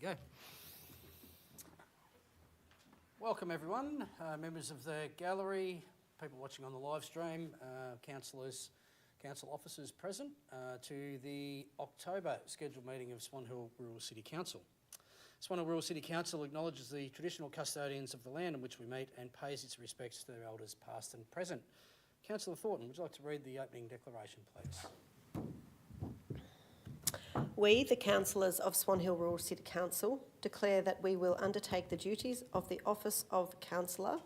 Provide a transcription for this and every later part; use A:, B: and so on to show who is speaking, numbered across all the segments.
A: to go. Welcome everyone, members of the gallery, people watching on the live stream, councillors, council officers present to the October scheduled meeting of Swan Hill Rural City Council. Swan Hill Rural City Council acknowledges the traditional custodians of the land on which we meet and pays its respects to their elders past and present. Councillor Thornton, would you like to read the opening declaration, please?
B: We, the councillors of Swan Hill Rural City Council, declare that we will undertake the duties of the office of councillor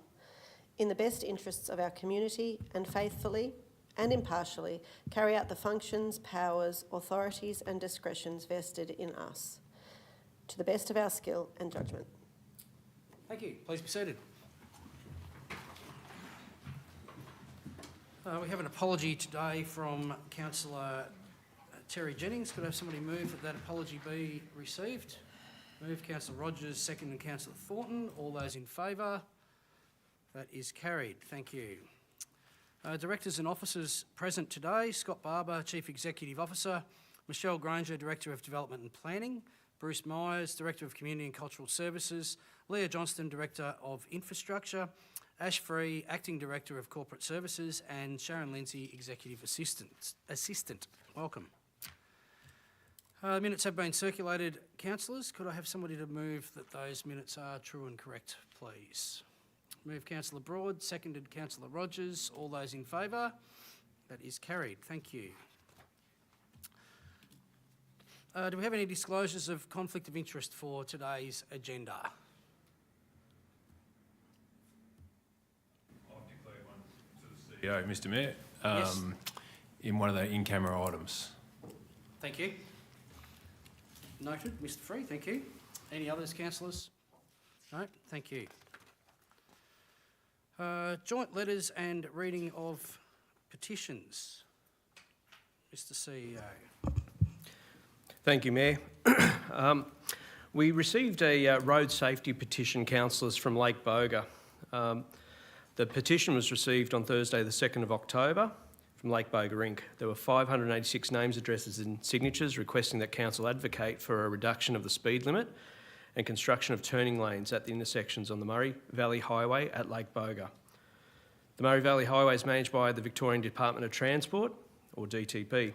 B: in the best interests of our community and faithfully and impartially carry out the functions, powers, authorities and discretions vested in us to the best of our skill and judgment.
A: Thank you. Please be seated. We have an apology today from Councillor Terry Jennings. Could I have somebody move that that apology be received? Move. Councillor Rogers, second, and Councillor Thornton. All those in favour? That is carried. Thank you. Directors and officers present today: Scott Barber, Chief Executive Officer; Michelle Granger, Director of Development and Planning; Bruce Myers, Director of Community and Cultural Services; Leah Johnston, Director of Infrastructure; Ash Free, Acting Director of Corporate Services; and Sharon Lindsay, Executive Assistant. Welcome. Minutes have been circulated. Councillors, could I have somebody to move that those minutes are true and correct, please? Move Councillor Broad, seconded Councillor Rogers. All those in favour? That is carried. Thank you. Do we have any disclosures of conflict of interest for today's agenda?
C: I've declared one to the CEO, Mr Mayor,
A: Yes.
C: in one of the in-camera items.
A: Thank you. Noted. Mr Free, thank you. Any others, councillors? No? Thank you. Joint letters and reading of petitions. Mr CEO.
D: Thank you, Mayor. We received a road safety petition, councillors, from Lake Boga. The petition was received on Thursday the 2nd of October from Lake Boga Inc. There were 586 names, addresses and signatures requesting that council advocate for a reduction of the speed limit and construction of turning lanes at the intersections on the Murray Valley Highway at Lake Boga. The Murray Valley Highway is managed by the Victorian Department of Transport, or DTP.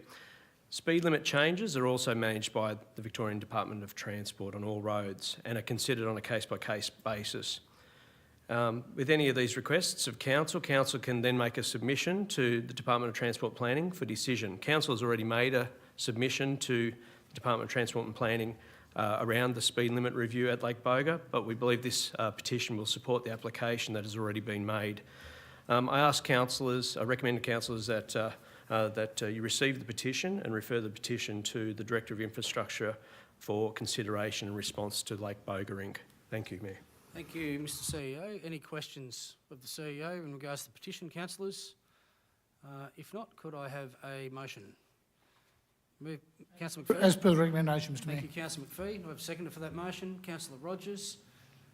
D: Speed limit changes are also managed by the Victorian Department of Transport on all roads and are considered on a case-by-case basis. With any of these requests of council can then make a submission to the Department of Transport Planning for decision. Council has already made a submission to the Department of Transport and Planning around the speed limit review at Lake Boga, but we believe this petition will support the application that has already been made. I recommend to councillors that you receive the petition and refer the petition to the Director of Infrastructure for consideration in response to Lake Boga Inc. Thank you, Mayor.
A: Thank you, Mr CEO. Any questions of the CEO in regards to the petition, councillors? If not, could I have a motion? Move. Councillor McPhee.
E: As per the recommendation, Mr Mayor.
A: Thank you, Councillor McPhee. Do I have a seconder for that motion? Councillor Rogers.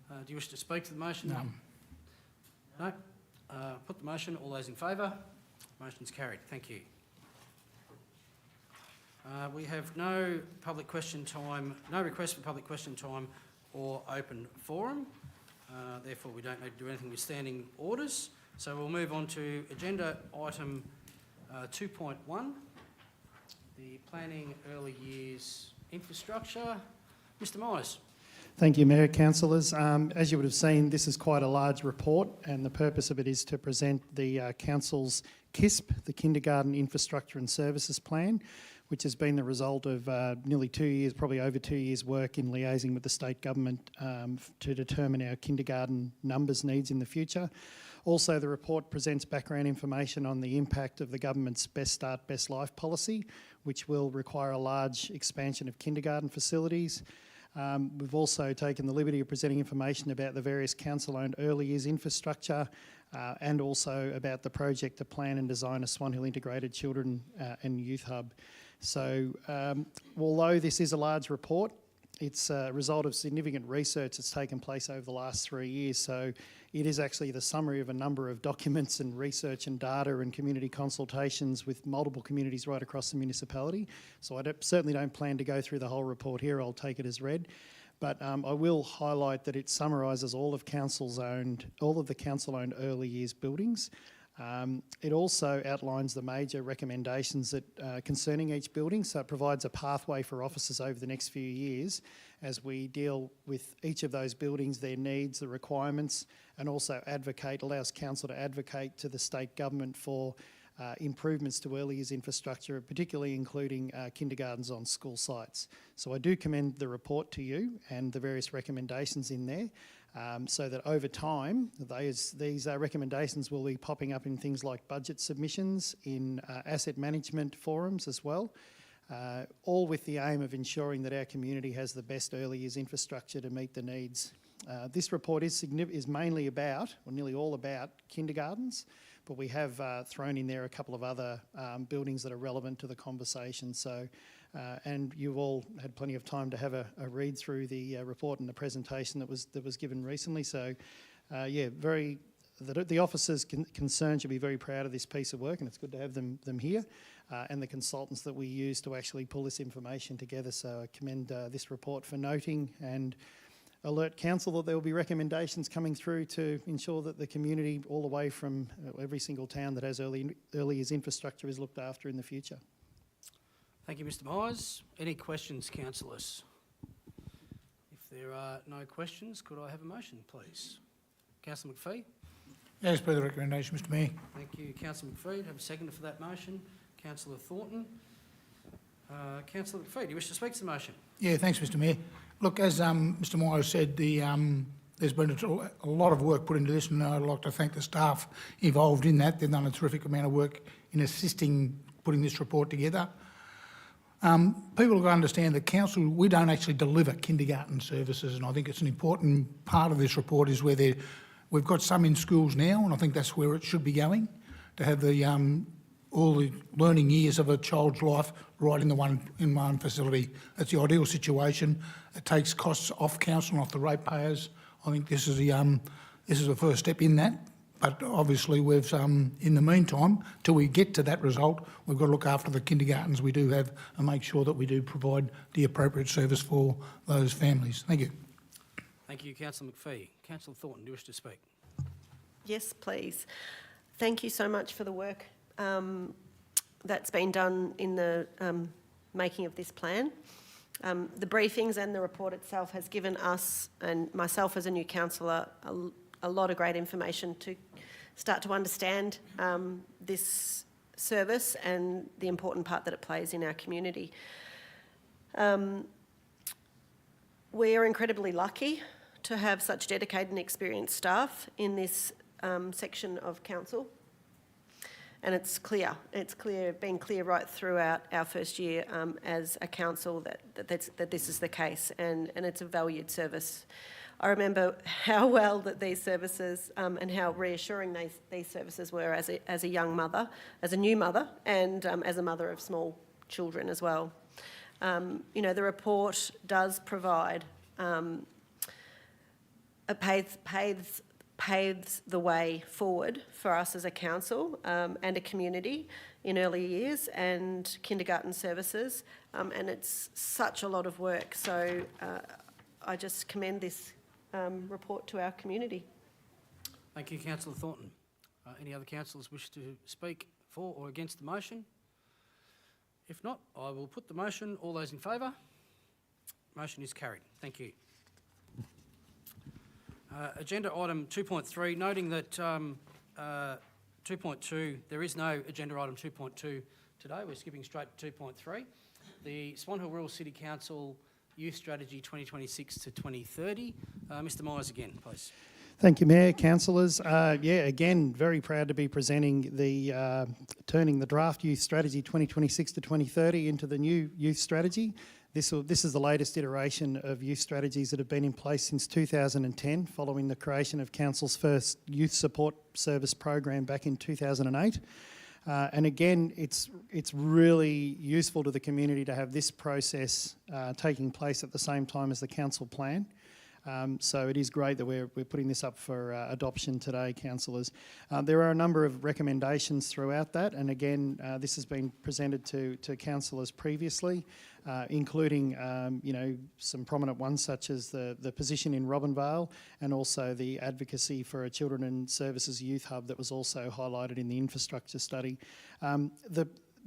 A: Do you wish to speak to the motion?
E: No.
A: No? Put the motion. All those in favour? Motion's carried. Thank you. We have no public question time, no request for public question time or open forum. Therefore, we don't need to do anything with standing orders. So we'll move on to agenda item 2.1, the Planning Early Years Infrastructure. Mr Myers.
E: Thank you, Mayor, councillors. As you would have seen, this is quite a large report, and the purpose of it is to present the council's KISP, the Kindergarten Infrastructure and Services Plan, which has been the result of nearly 2 years, probably over 2 years' work in liaising with the state government to determine our kindergarten numbers needs in the future. Also, the report presents background information on the impact of the government's Best Start, Best Life policy, which will require a large expansion of kindergarten facilities. We've also taken the liberty of presenting information about the various council-owned early years infrastructure and also about the project to plan and design a Swan Hill Integrated Children and Youth Hub. So although this is a large report, it's a result of significant research that's taken place over the last 3 years. So it is actually the summary of a number of documents and research and data and community consultations with multiple communities right across the municipality. So I certainly don't plan to go through the whole report here. I'll take it as read. But I will highlight that it summarises all of the council-owned early years buildings. It also outlines the major recommendations that concerning each building, so it provides a pathway for officers over the next few years as we deal with each of those buildings, their needs, the requirements, and also allows council to advocate to the state government for improvements to early years infrastructure, particularly including kindergartens on school sites. So I do commend the report to you and the various recommendations in there, so that over time these recommendations will be popping up in things like budget submissions, in asset management forums as well, all with the aim of ensuring that our community has the best early years infrastructure to meet the needs. This report is mainly about, or nearly all about, kindergartens, but we have thrown in there a couple of other buildings that are relevant to the conversation. So, and you've all had plenty of time to have a read through the report and the presentation that was given recently. So, yeah, the officers concerned should be very proud of this piece of work, and it's good to have them here, and the consultants that we use to actually pull this information together. So I commend this report for noting and alert council that there will be recommendations coming through to ensure that the community, all the way from every single town that has early years infrastructure, is looked after in the future.
A: Thank you, Mr Myers. Any questions, councillors? If there are no questions, could I have a motion, please? Councillor McPhee.
F: As per the recommendation, Mr Mayor.
A: Thank you, Councillor McPhee. Have a seconder for that motion. Councillor Thornton. Councillor McPhee, do you wish to speak to the motion?
F: Yeah, thanks, Mr Mayor. Look, as Mr Myers said, there's been a lot of work put into this, and I'd like to thank the staff involved in that. They've done a terrific amount of work in assisting putting this report together. People have got to understand that council, we don't actually deliver kindergarten services, and I think it's an important part of this report is where we've got some in schools now, and I think that's where it should be going, to have the all the learning years of a child's life right in one facility. That's the ideal situation. It takes costs off council and off the ratepayers. I think this is the first step in that. But obviously we've, in the meantime, till we get to that result, we've got to look after the kindergartens we do have and make sure that we do provide the appropriate service for those families. Thank you.
A: Thank you, Councillor McPhee. Councillor Thornton, do you wish to speak?
B: Yes, please. Thank you so much for the work that's been done in the making of this plan. The briefings and the report itself has given us, and myself as a new councillor, a lot of great information to start to understand this service and the important part that it plays in our community. We are incredibly lucky to have such dedicated and experienced staff in this section of council. And it's been clear right throughout our first year as a council that this is the case, and it's a valued service. I remember how well that these services and how reassuring these services were as a young mother, as a new mother, and as a mother of small children as well. You know, the report does provide paves the way forward for us as a council and a community in early years and kindergarten services, and it's such a lot of work. So I just commend this report to our community.
A: Thank you, Councillor Thornton. Any other councillors wish to speak for or against the motion? If not, I will put the motion. All those in favour? Motion is carried. Thank you. Agenda item 2.3, noting that 2.2, there is no agenda item 2.2 today. We're skipping straight to 2.3. The Swan Hill Rural City Council Youth Strategy 2026 to 2030. Mr Myers again, please.
E: Thank you, Mayor, councillors. Yeah, again, very proud to be presenting the turning the draft Youth Strategy 2026 to 2030 into the new Youth Strategy. This is the latest iteration of youth strategies that have been in place since 2010, following the creation of Council's first youth support service program back in 2008. And again, it's really useful to the community to have this process taking place at the same time as the council plan. So it is great that we're putting this up for adoption today, councillors. There are a number of recommendations throughout that, and again, this has been presented to councillors previously, including some prominent ones such as the position in Robinvale and also the advocacy for a children and services youth hub that was also highlighted in the infrastructure study.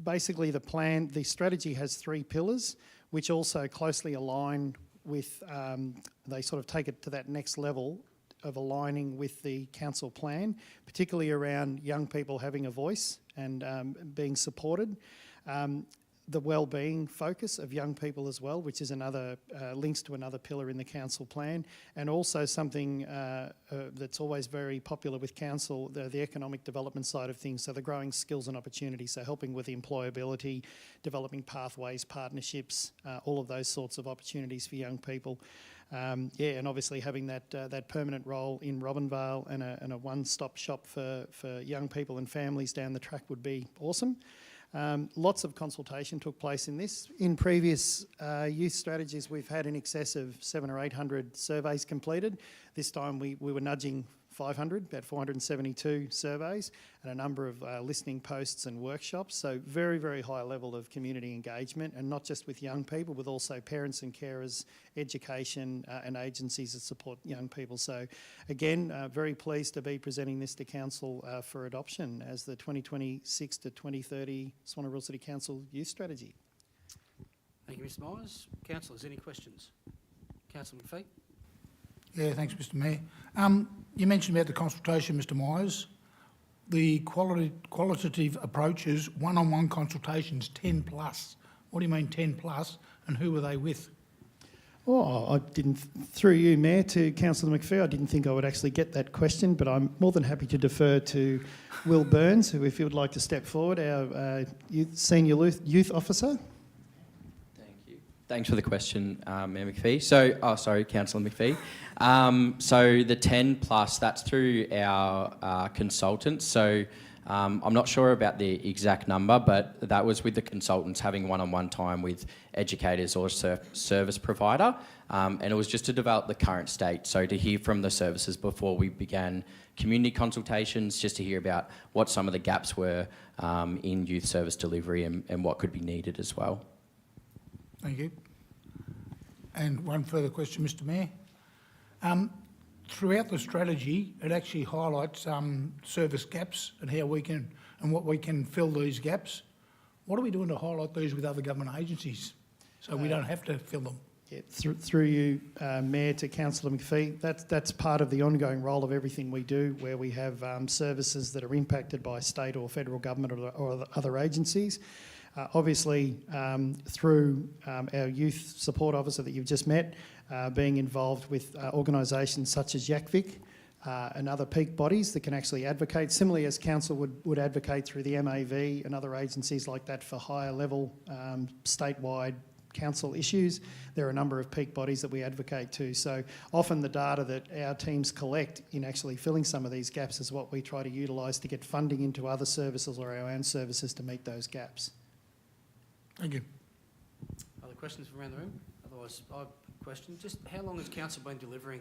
E: Basically, the strategy has 3 pillars, which also closely align with, they sort of take it to that next level of aligning with the council plan, particularly around young people having a voice and being supported. The wellbeing focus of young people as well, which is another, links to another pillar in the council plan, and also something that's always very popular with council, the economic development side of things, so the growing skills and opportunities, so helping with employability, developing pathways, partnerships, all of those sorts of opportunities for young people. And obviously having that permanent role in Robinvale and a one-stop shop for young people and families down the track would be awesome. Lots of consultation took place in this. In previous youth strategies, we've had in excess of 700 or 800 surveys completed. This time we were nudging 500, about 472 surveys, and a number of listening posts and workshops. So very, very high level of community engagement, and not just with young people, with also parents and carers, education and agencies that support young people. So again, very pleased to be presenting this to Council for adoption as the 2026 to 2030 Swan Hill City Council Youth Strategy.
A: Thank you, Mr Myers. Councillors, any questions? Councillor McPhee.
F: Yeah, thanks, Mr Mayor. You mentioned about the consultation, Mr Myers. The qualitative approaches, one-on-one consultations, 10 plus. What do you mean 10 plus, and who were they with?
E: Oh, I didn't, through you, Mayor, to Councillor McPhee, I didn't think I would actually get that question, but I'm more than happy to defer to Will Burns, who, if you would like to step forward, our Senior Youth Officer.
G: Thanks for the question, Mayor McPhee. Councillor McPhee. So the 10 plus, that's through our consultants. So I'm not sure about the exact number, but that was with the consultants having one-on-one time with educators or service provider. And it was just to develop the current state. So to hear from the services before we began community consultations, just to hear about what some of the gaps were in youth service delivery and what could be needed as well.
F: Thank you. And one further question, Mr Mayor. Throughout the strategy, it actually highlights service gaps and how we can, and what we can fill these gaps. What are we doing to highlight these with other government agencies so we don't have to fill them?
E: Yeah, through you, Mayor, to Councillor McPhee, that's part of the ongoing role of everything we do, where we have services that are impacted by state or federal government or other agencies. Obviously, through our youth support officer that you've just met, being involved with organisations such as YACVIC and other peak bodies that can actually advocate, similarly as council would advocate through the MAV and other agencies like that for higher level statewide council issues. There are a number of peak bodies that we advocate to. So often the data that our teams collect in actually filling some of these gaps is what we try to utilise to get funding into other services or our own services to meet those gaps.
F: Thank you.
A: Other questions from around the room? Otherwise, I have a question. Just how long has council been delivering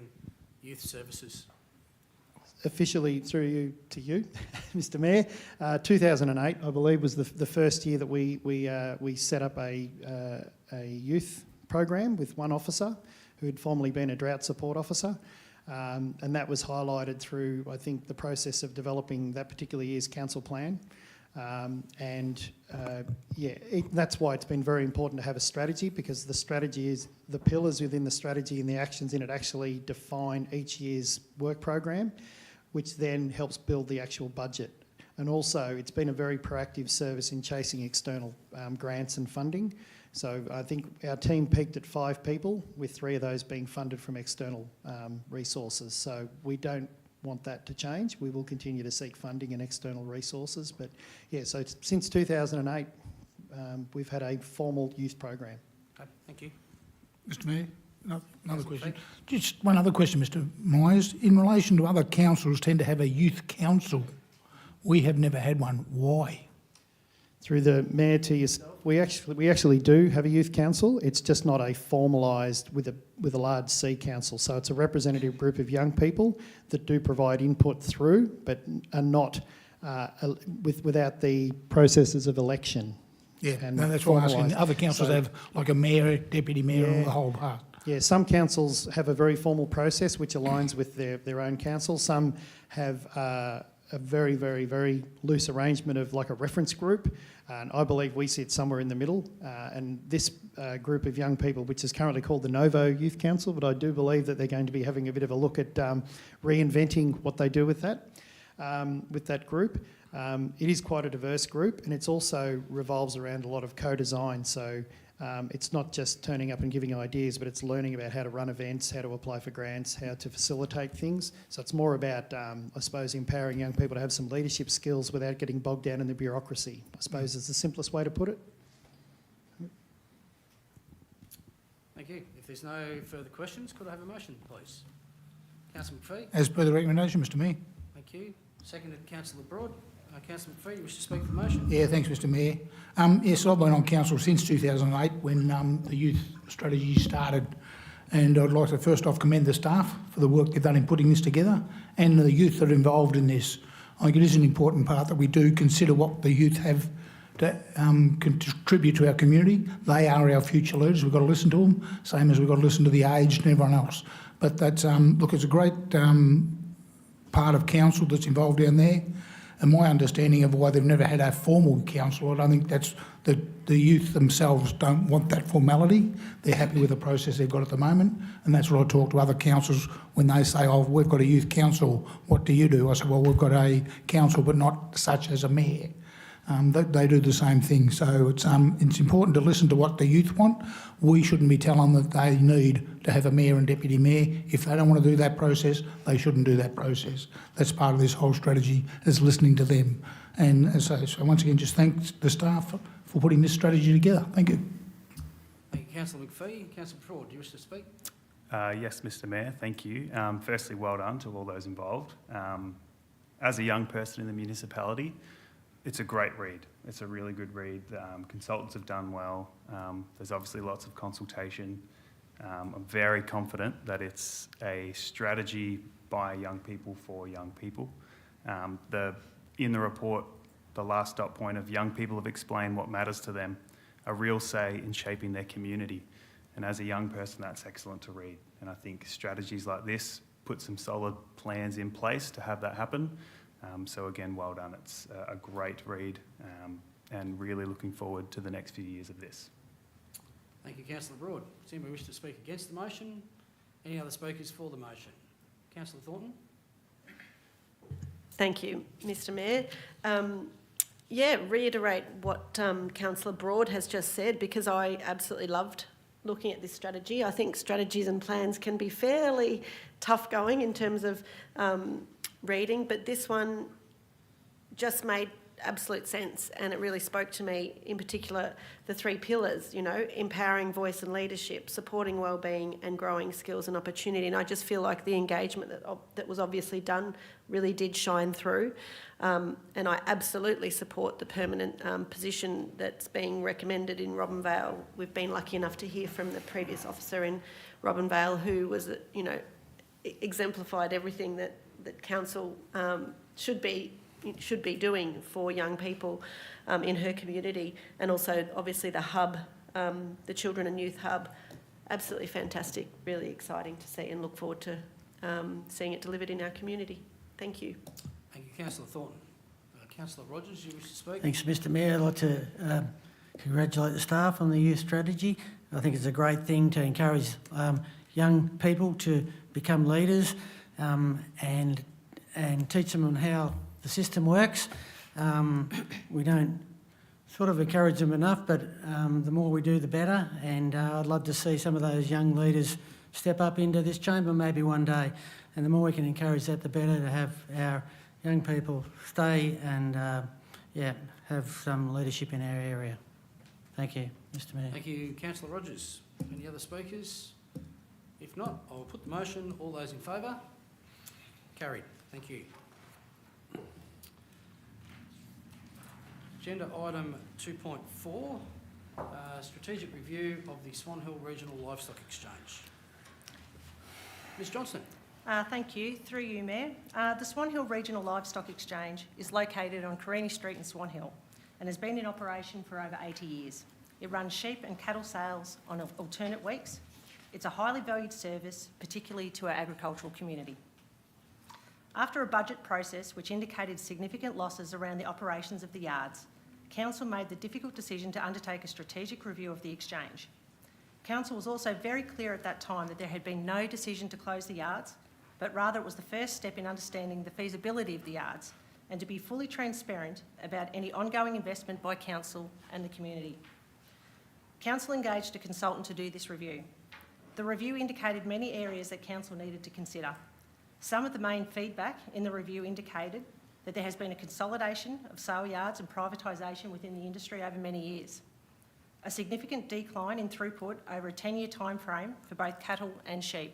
A: youth services?
E: Officially through you to you, Mr Mayor, 2008, I believe, was the first year that we set up a youth program with one officer who had formerly been a drought support officer. And that was highlighted through, I think, the process of developing that particular year's council plan. That's why it's been very important to have a strategy, because the strategy is the pillars within the strategy and the actions in it actually define each year's work program, which then helps build the actual budget. And also, it's been a very proactive service in chasing external grants and funding. So I think our team peaked at 5 people, with 3 of those being funded from external resources. So we don't want that to change. We will continue to seek funding and external resources. But yeah, so since 2008, we've had a formal youth program.
A: Okay, thank you.
F: Mr Mayor, another question. Just one other question, Mr Myers. In relation to other councils tend to have a youth council, we have never had one. Why?
E: Through the Mayor to yourself, we actually do have a youth council. It's just not a formalised with a large C council. So it's a representative group of young people that do provide input through, but are not without the processes of election.
F: Yeah,
E: and
F: no, that's why I'm asking.
E: formalised.
F: Other councils
E: So-
F: have like a mayor, deputy mayor, and the whole part.
E: Yeah, some councils have a very formal process which aligns with their own council. Some have a very, very, very loose arrangement of like a reference group. And I believe we sit somewhere in the middle. And this group of young people, which is currently called the Novo Youth Council, but I do believe that they're going to be having a bit of a look at reinventing what they do with that group. It is quite a diverse group, and it's also revolves around a lot of co-design. So it's not just turning up and giving ideas, but it's learning about how to run events, how to apply for grants, how to facilitate things. So it's more about, I suppose, empowering young people to have some leadership skills without getting bogged down in the bureaucracy, I suppose is the simplest way to put it.
A: Thank you. If there's no further questions, could I have a motion, please? Councillor McPhee,
F: As per the recommendation, Mr Mayor.
A: thank you. Seconded, Councillor Broad. Councillor McPhee, you wish to speak for the motion?
F: Yeah, thanks, Mr Mayor. Yes, I've been on council since 2008 when the youth strategy started, and I'd like to first off commend the staff for the work they've done in putting this together and the youth that are involved in this. I think it is an important part that we do consider what the youth have to contribute to our community. They are our future leaders. We've got to listen to them, same as we've got to listen to the aged and everyone else. But that's, look, it's a great part of council that's involved down there. And my understanding of why they've never had a formal council, I don't think that's the youth themselves don't want that formality. They're happy with the process they've got at the moment. And that's what I talk to other councils when they say, oh, we've got a youth council, what do you do? I say, well, we've got a council, but not such as a mayor. They do the same thing. So it's important to listen to what the youth want. We shouldn't be telling them that they need to have a mayor and deputy mayor. If they don't want to do that process, they shouldn't do that process. That's part of this whole strategy, is listening to them. And so once again, just thank the staff for putting this strategy together. Thank you.
A: Thank you, Councillor McPhee. Councillor Broad, do you wish to speak?
H: Yes, Mr Mayor, thank you. Firstly, well done to all those involved. As a young person in the municipality, it's a great read. It's a really good read. Consultants have done well. There's obviously lots of consultation. I'm very confident that it's a strategy by young people for young people. In the report, the last dot point of young people have explained what matters to them, a real say in shaping their community. And as a young person, that's excellent to read. And I think strategies like this put some solid plans in place to have that happen. So again, well done. It's a great read and really looking forward to the next few years of this.
A: Thank you, Councillor Broad. Does anybody wish to speak against the motion? Any other speakers for the motion? Councillor Thornton?
B: Thank you, Mr Mayor. Reiterate what Councillor Broad has just said, because I absolutely loved looking at this strategy. I think strategies and plans can be fairly tough going in terms of reading, but this one just made absolute sense, and it really spoke to me, in particular the three pillars, empowering voice and leadership, supporting wellbeing and growing skills and opportunity. And I just feel like the engagement that was obviously done really did shine through, and I absolutely support the permanent position that's being recommended in Robinvale. We've been lucky enough to hear from the previous officer in Robinvale who was, exemplified everything that council should be doing for young people in her community, and also obviously the hub, the Children and Youth Hub. Absolutely fantastic, really exciting to see, and look forward to seeing it delivered in our community. Thank you.
A: Thank you, Councillor Thornton. Councillor Rogers, you wish to speak?
I: Thanks, Mr Mayor. I'd like to congratulate the staff on the youth strategy. I think it's a great thing to encourage young people to become leaders and teach them on how the system works. We don't sort of encourage them enough, but the more we do, the better. And I'd love to see some of those young leaders step up into this chamber maybe one day. And the more we can encourage that, the better, to have our young people stay and, have some leadership in our area. Thank you, Mr Mayor.
A: Thank you, Councillor Rogers. Any other speakers? If not, I'll put the motion. All those in favour? Carried. Thank you. Agenda item 2.4, strategic review of the Swan Hill Regional Livestock Exchange. Ms Johnston.
J: Thank you. Through you, Mayor. The Swan Hill Regional Livestock Exchange is located on Carini Street in Swan Hill and has been in operation for over 80 years. It runs sheep and cattle sales on alternate weeks. It's a highly valued service, particularly to our agricultural community. After a budget process which indicated significant losses around the operations of the yards, Council made the difficult decision to undertake a strategic review of the exchange. Council was also very clear at that time that there had been no decision to close the yards, but rather it was the first step in understanding the feasibility of the yards and to be fully transparent about any ongoing investment by Council and the community. Council engaged a consultant to do this review. The review indicated many areas that Council needed to consider. Some of the main feedback in the review indicated that there has been a consolidation of sale yards and privatisation within the industry over many years, a significant decline in throughput over a 10-year time frame for both cattle and sheep,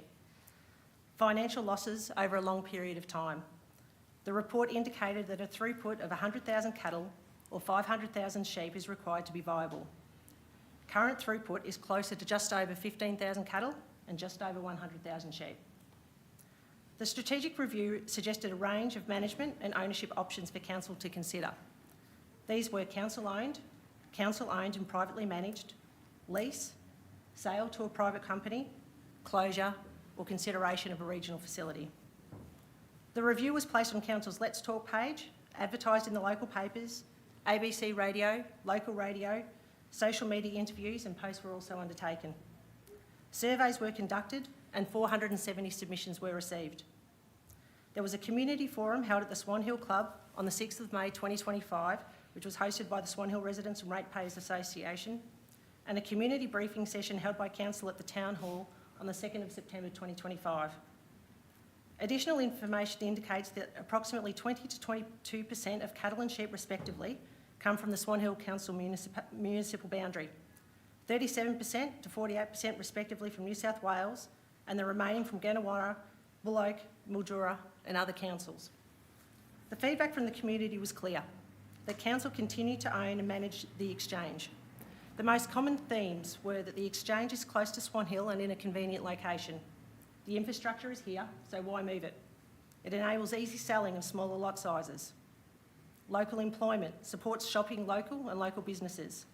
J: financial losses over a long period of time. The report indicated that a throughput of 100,000 cattle or 500,000 sheep is required to be viable. Current throughput is closer to just over 15,000 cattle and just over 100,000 sheep. The strategic review suggested a range of management and ownership options for Council to consider. These were council-owned and privately managed, lease, sale to a private company, closure or consideration of a regional facility. The review was placed on Council's Let's Talk page, advertised in the local papers, ABC radio, local radio, social media interviews and posts were also undertaken. Surveys were conducted and 470 submissions were received. There was a community forum held at the Swan Hill Club on the 6th of May 2025, which was hosted by the Swan Hill Residents and Ratepayers Association, and a community briefing session held by Council at the Town Hall on the 2nd of September 2025. Additional information indicates that approximately 20 to 22% of cattle and sheep respectively come from the Swan Hill Council municipal boundary, 37% to 48% respectively from New South Wales, and the remaining from Gannawarra, Buloke, Mildura and other councils. The feedback from the community was clear, that Council continued to own and manage the exchange. The most common themes were that the exchange is close to Swan Hill and in a convenient location. The infrastructure is here, so why move it? It enables easy selling of smaller lot sizes. Local employment supports shopping local and local businesses.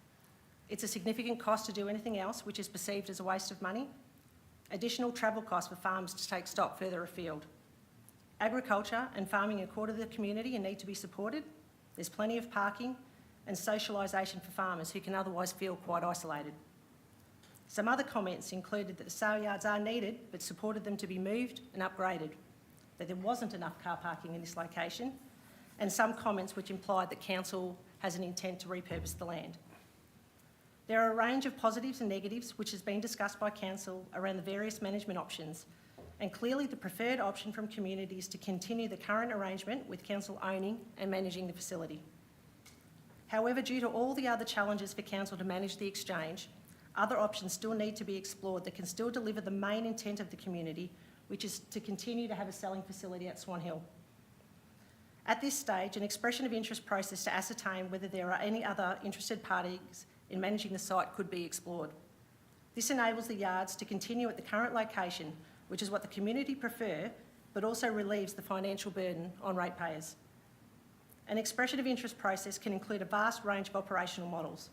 J: It's a significant cost to do anything else, which is perceived as a waste of money. Additional travel costs for farmers to take stock further afield. Agriculture and farming are core to the community and need to be supported. There's plenty of parking and socialisation for farmers who can otherwise feel quite isolated. Some other comments included that the sale yards are needed, but supported them to be moved and upgraded, that there wasn't enough car parking in this location, and some comments which implied that Council has an intent to repurpose the land. There are a range of positives and negatives which has been discussed by Council around the various management options, and clearly the preferred option from community is to continue the current arrangement with Council owning and managing the facility. However, due to all the other challenges for Council to manage the exchange, other options still need to be explored that can still deliver the main intent of the community, which is to continue to have a selling facility at Swan Hill. At this stage, an expression of interest process to ascertain whether there are any other interested parties in managing the site could be explored. This enables the yards to continue at the current location, which is what the community prefer, but also relieves the financial burden on ratepayers. An expression of interest process can include a vast range of operational models.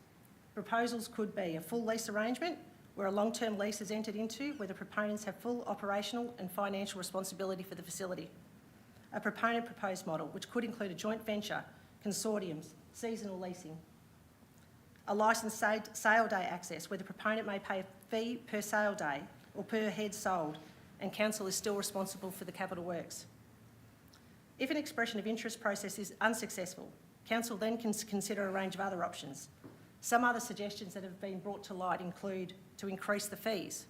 J: Proposals could be a full lease arrangement, where a long-term lease is entered into, where the proponents have full operational and financial responsibility for the facility. A proponent proposed model, which could include a joint venture, consortiums, seasonal leasing. A licensed sale day access, where the proponent may pay a fee per sale day or per head sold, and Council is still responsible for the capital works. If an expression of interest process is unsuccessful, Council then can consider a range of other options. Some other suggestions that have been brought to light include to increase the fees,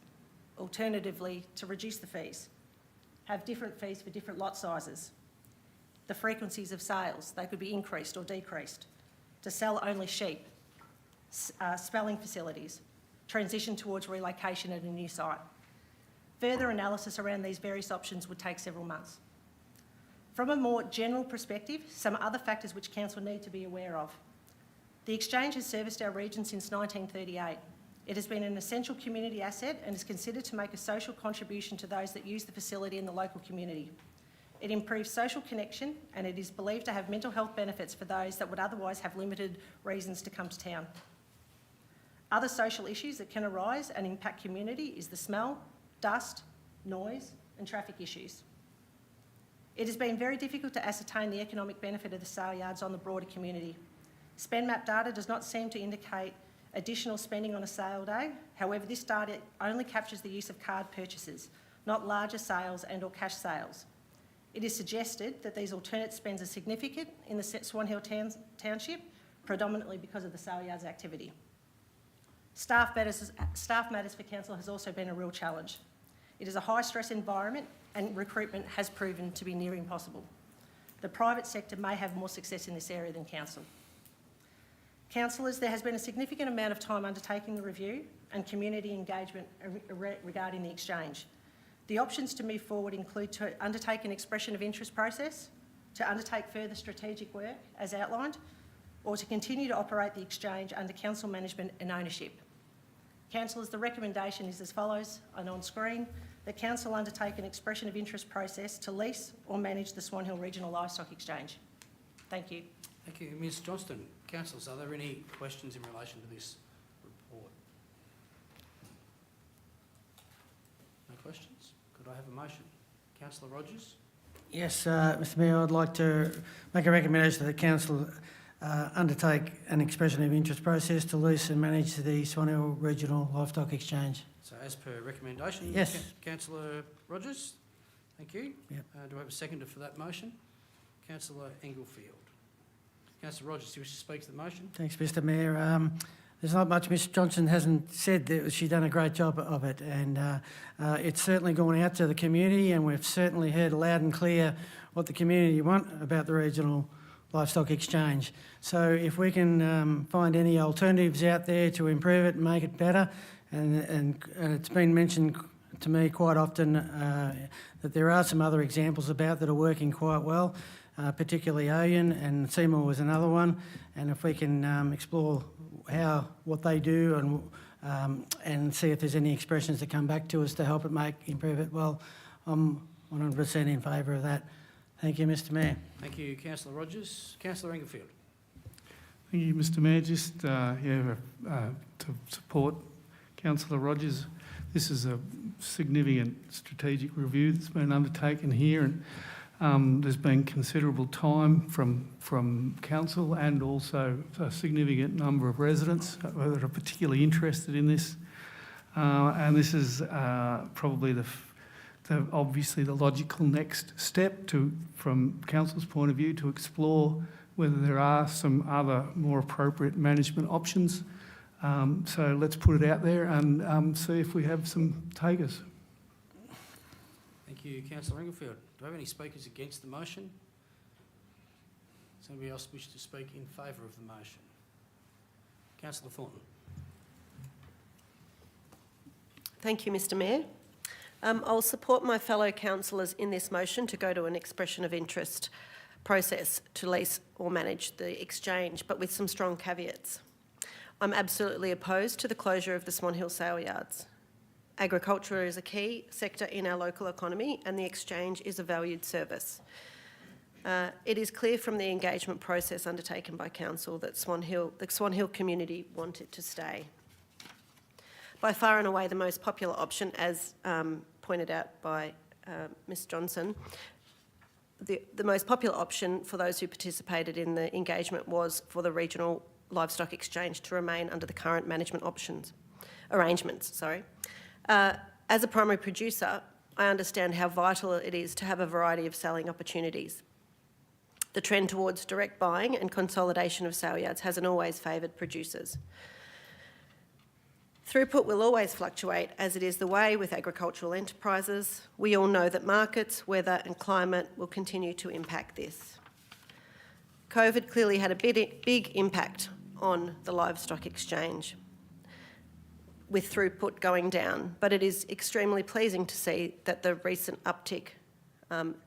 J: alternatively to reduce the fees, have different fees for different lot sizes, the frequencies of sales, they could be increased or decreased, to sell only sheep, spelling facilities, transition towards relocation at a new site. Further analysis around these various options would take several months. From a more general perspective, some other factors which Council need to be aware of. The exchange has serviced our region since 1938. It has been an essential community asset and is considered to make a social contribution to those that use the facility in the local community. It improves social connection and it is believed to have mental health benefits for those that would otherwise have limited reasons to come to town. Other social issues that can arise and impact community is the smell, dust, noise and traffic issues. It has been very difficult to ascertain the economic benefit of the sale yards on the broader community. Spend map data does not seem to indicate additional spending on a sale day. However, this data only captures the use of card purchases, not larger sales and or cash sales. It is suggested that these alternate spends are significant in the Swan Hill Township, predominantly because of the sale yards activity. Staff matters for council has also been a real challenge. It is a high-stress environment and recruitment has proven to be near impossible. The private sector may have more success in this area than council. Councillors, there has been a significant amount of time undertaking the review and community engagement regarding the exchange. The options to move forward include to undertake an expression of interest process, to undertake further strategic work as outlined, or to continue to operate the exchange under council management and ownership. Councillors, the recommendation is as follows, and on screen, that council undertake an expression of interest process to lease or manage the Swan Hill Regional Livestock Exchange. Thank you.
A: Thank you. Ms Johnston. Councillors, are there any questions in relation to this report? No questions? Could I have a motion? Councillor Rogers?
I: Yes, Mr Mayor, I'd like to make a recommendation that the council undertake an expression of interest process to lease and manage the Swan Hill Regional Livestock Exchange.
A: So as per recommendation?
I: Yes.
A: Councillor Rogers? Thank you.
I: Yep.
A: Do I have a seconder for that motion? Councillor Englefield. Councillor Rogers, do you wish to speak to the motion?
I: Thanks, Mr Mayor. There's not much Ms Johnson hasn't said. She's done a great job of it, and it's certainly gone out to the community, and we've certainly heard loud and clear what the community want about the Regional Livestock Exchange. So if we can find any alternatives out there to improve it and make it better, and it's been mentioned to me quite often that there are some other examples about that are working quite well, particularly Oyen, and Seymour was another one. And if we can explore what they do and see if there's any expressions that come back to us to help it improve it, well, I'm 100% in favour of that. Thank you, Mr Mayor.
A: Thank you, Councillor Rogers. Councillor Englefield.
K: Thank you, Mr Mayor. Just to support Councillor Rogers, this is a significant strategic review that's been undertaken here, and there's been considerable time from council and also a significant number of residents that are particularly interested in this, and this is probably obviously the logical next step from council's point of view to explore whether there are some other more appropriate management options. So let's put it out there and see if we have some takers.
A: Thank you, Councillor Englefield. Do I have any speakers against the motion? Does anybody else wish to speak in favour of the motion? Councillor Thornton.
B: Thank you, Mr Mayor. I'll support my fellow councillors in this motion to go to an expression of interest process to lease or manage the exchange, but with some strong caveats. I'm absolutely opposed to the closure of the Swan Hill sale yards. Agriculture is a key sector in our local economy and the exchange is a valued service. It is clear from the engagement process undertaken by council that the Swan Hill community want it to stay. By far and away the most popular option, as pointed out by Ms Johnson, the most popular option for those who participated in the engagement was for the Regional Livestock Exchange to remain under the current management arrangements. As a primary producer, I understand how vital it is to have a variety of selling opportunities. The trend towards direct buying and consolidation of sale yards hasn't always favoured producers. Throughput will always fluctuate, as it is the way with agricultural enterprises. We all know that markets, weather and climate will continue to impact this. COVID clearly had a big impact on the livestock exchange, with throughput going down, but it is extremely pleasing to see that the recent uptick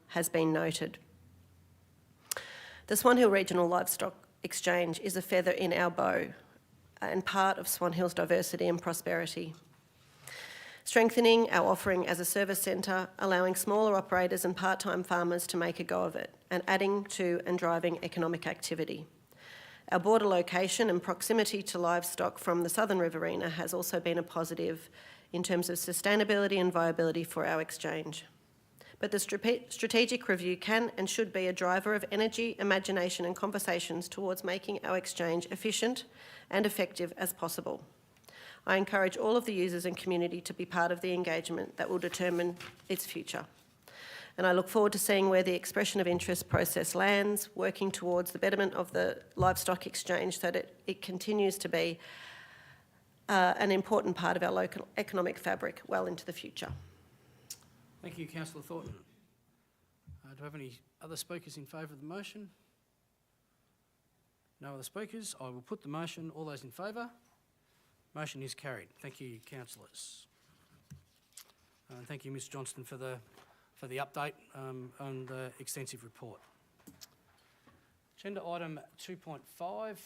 B: has been noted. The Swan Hill Regional Livestock Exchange is a feather in our bow and part of Swan Hill's diversity and prosperity. Strengthening our offering as a service centre, allowing smaller operators and part-time farmers to make a go of it, and adding to and driving economic activity. Our border location and proximity to livestock from the Southern Riverina has also been a positive in terms of sustainability and viability for our exchange. But the strategic review can and should be a driver of energy, imagination and conversations towards making our exchange efficient and effective as possible. I encourage all of the users and community to be part of the engagement that will determine its future. And I look forward to seeing where the expression of interest process lands, working towards the betterment of the livestock exchange so that it continues to be an important part of our local economic fabric well into the future.
A: Thank you, Councillor Thornton. Do I have any other speakers in favour of the motion? No other speakers. I will put the motion. All those in favour? Motion is carried. Thank you, councillors. And thank you, Ms Johnston, for the update on the extensive report. Agenda item 2.5,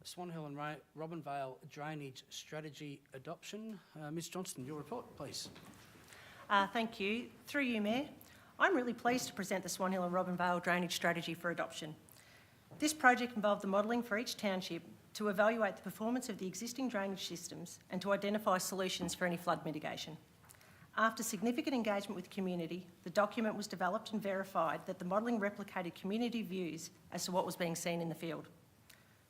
A: Swan Hill and Robinvale Drainage Strategy Adoption. Ms Johnston, your report, please.
J: Thank you. Through you, Mayor, I'm really pleased to present the Swan Hill and Robinvale Drainage Strategy for adoption. This project involved the modelling for each township to evaluate the performance of the existing drainage systems and to identify solutions for any flood mitigation. After significant engagement with community, the document was developed and verified that the modelling replicated community views as to what was being seen in the field.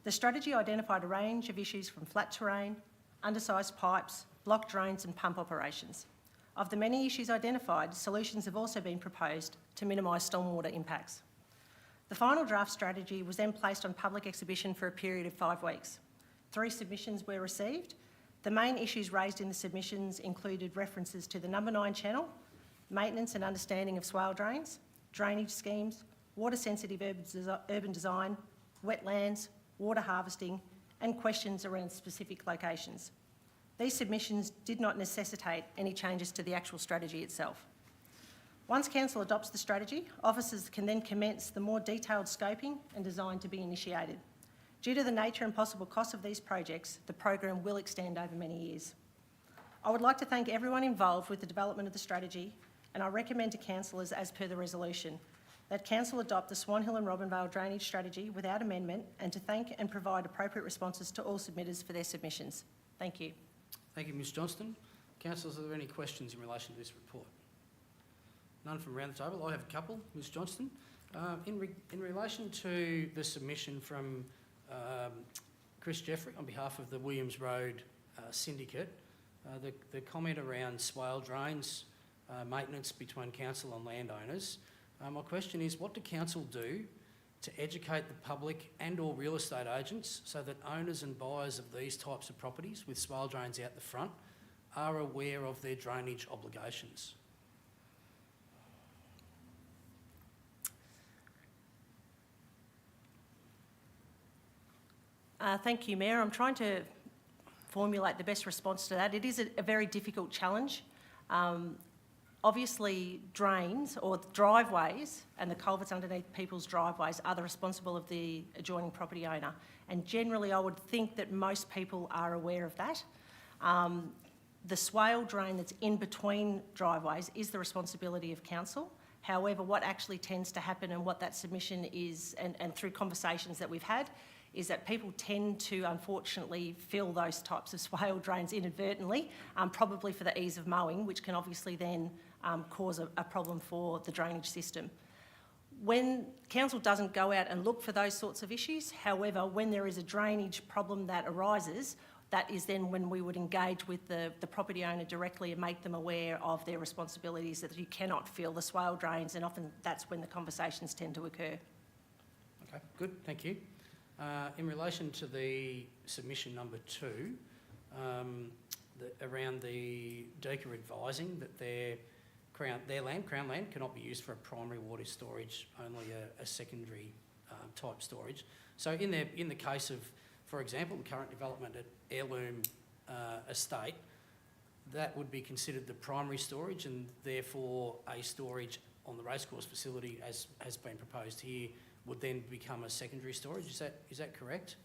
J: The strategy identified a range of issues from flat terrain, undersized pipes, blocked drains and pump operations. Of the many issues identified, solutions have also been proposed to minimise stormwater impacts. The final draft strategy was then placed on public exhibition for a period of 5 weeks. 3 submissions were received. The main issues raised in the submissions included references to the number 9 channel, maintenance and understanding of swale drains, drainage schemes, water-sensitive urban design, wetlands, water harvesting, and questions around specific locations. These submissions did not necessitate any changes to the actual strategy itself. Once Council adopts the strategy, officers can then commence the more detailed scoping and design to be initiated. Due to the nature and possible costs of these projects, the program will extend over many years. I would like to thank everyone involved with the development of the strategy, and I recommend to councillors, as per the resolution, that Council adopt the Swan Hill and Robinvale Drainage Strategy without amendment, and to thank and provide appropriate responses to all submitters for their submissions. Thank you.
A: Thank you, Ms Johnston. Councillors, are there any questions in relation to this report? None from around the table. I have a couple. Ms Johnston, in relation to the submission from Chris Jeffrey on behalf of the Williams Road Syndicate, the comment around swale drains, maintenance between council and landowners, my question is, what do council do to educate the public and or real estate agents so that owners and buyers of these types of properties with swale drains out the front are aware of their drainage obligations?
J: Thank you, Mayor. I'm trying to formulate the best response to that. It is a very difficult challenge. Obviously, drains or driveways and the culverts underneath people's driveways are the responsible of the adjoining property owner. And generally, I would think that most people are aware of that. The swale drain that's in between driveways is the responsibility of council. However, what actually tends to happen and what that submission is, and through conversations that we've had, is that people tend to, unfortunately, fill those types of swale drains inadvertently, probably for the ease of mowing, which can obviously then cause a problem for the drainage system. When council doesn't go out and look for those sorts of issues, however, when there is a drainage problem that arises, that is then when we would engage with the property owner directly and make them aware of their responsibilities, that you cannot fill the swale drains, and often that's when the conversations tend to occur.
A: Okay, good, thank you. In relation to the submission number 2, around the DECA advising that their Crown land cannot be used for a primary water storage, only a secondary type storage. So in the case of, for example, the current development at Heirloom Estate, that would be considered the primary storage, and therefore a storage on the racecourse facility, as has been proposed here, would then become a secondary storage. Is that correct?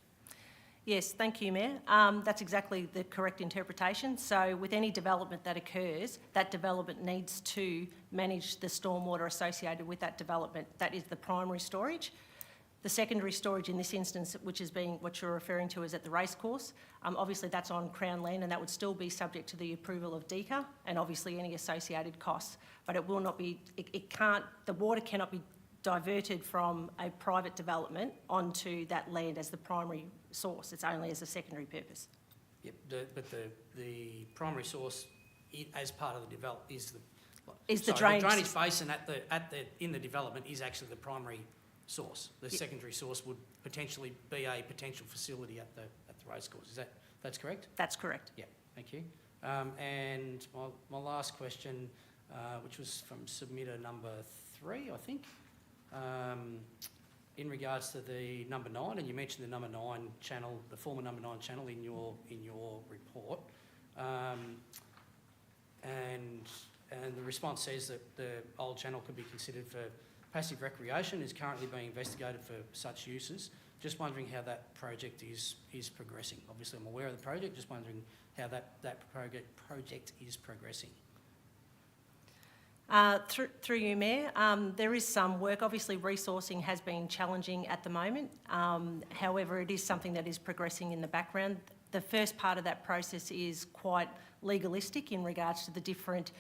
J: Yes, thank you, Mayor. That's exactly the correct interpretation. So with any development that occurs, that development needs to manage the stormwater associated with that development. That is the primary storage. The secondary storage in this instance, which is being what you're referring to, is at the racecourse. Obviously, that's on Crown land, and that would still be subject to the approval of DECA and obviously any associated costs. But it will not be. It can't. The water cannot be diverted from a private development onto that land as the primary source. It's only as a secondary purpose.
A: Yep. But the primary source, as part of the
J: the
A: drainage basin in the development is actually the primary source. The
J: Yep.
A: secondary source would potentially be a potential facility at the racecourse. That's correct?
J: That's correct.
A: Yeah. Thank you. And my last question, which was from submitter number 3, I think. In regards to the number 9, and you mentioned the number 9 channel, the former number 9 channel in your report, and the response says that the old channel could be considered for passive recreation, is currently being investigated for such uses. Just wondering how that project is progressing. Obviously, I'm aware of the project. Just wondering how that project is progressing.
J: Through you, Mayor, there is some work. Obviously, resourcing has been challenging at the moment. However, it is something that is progressing in the background. The first part of that process is quite legalistic in regards to the different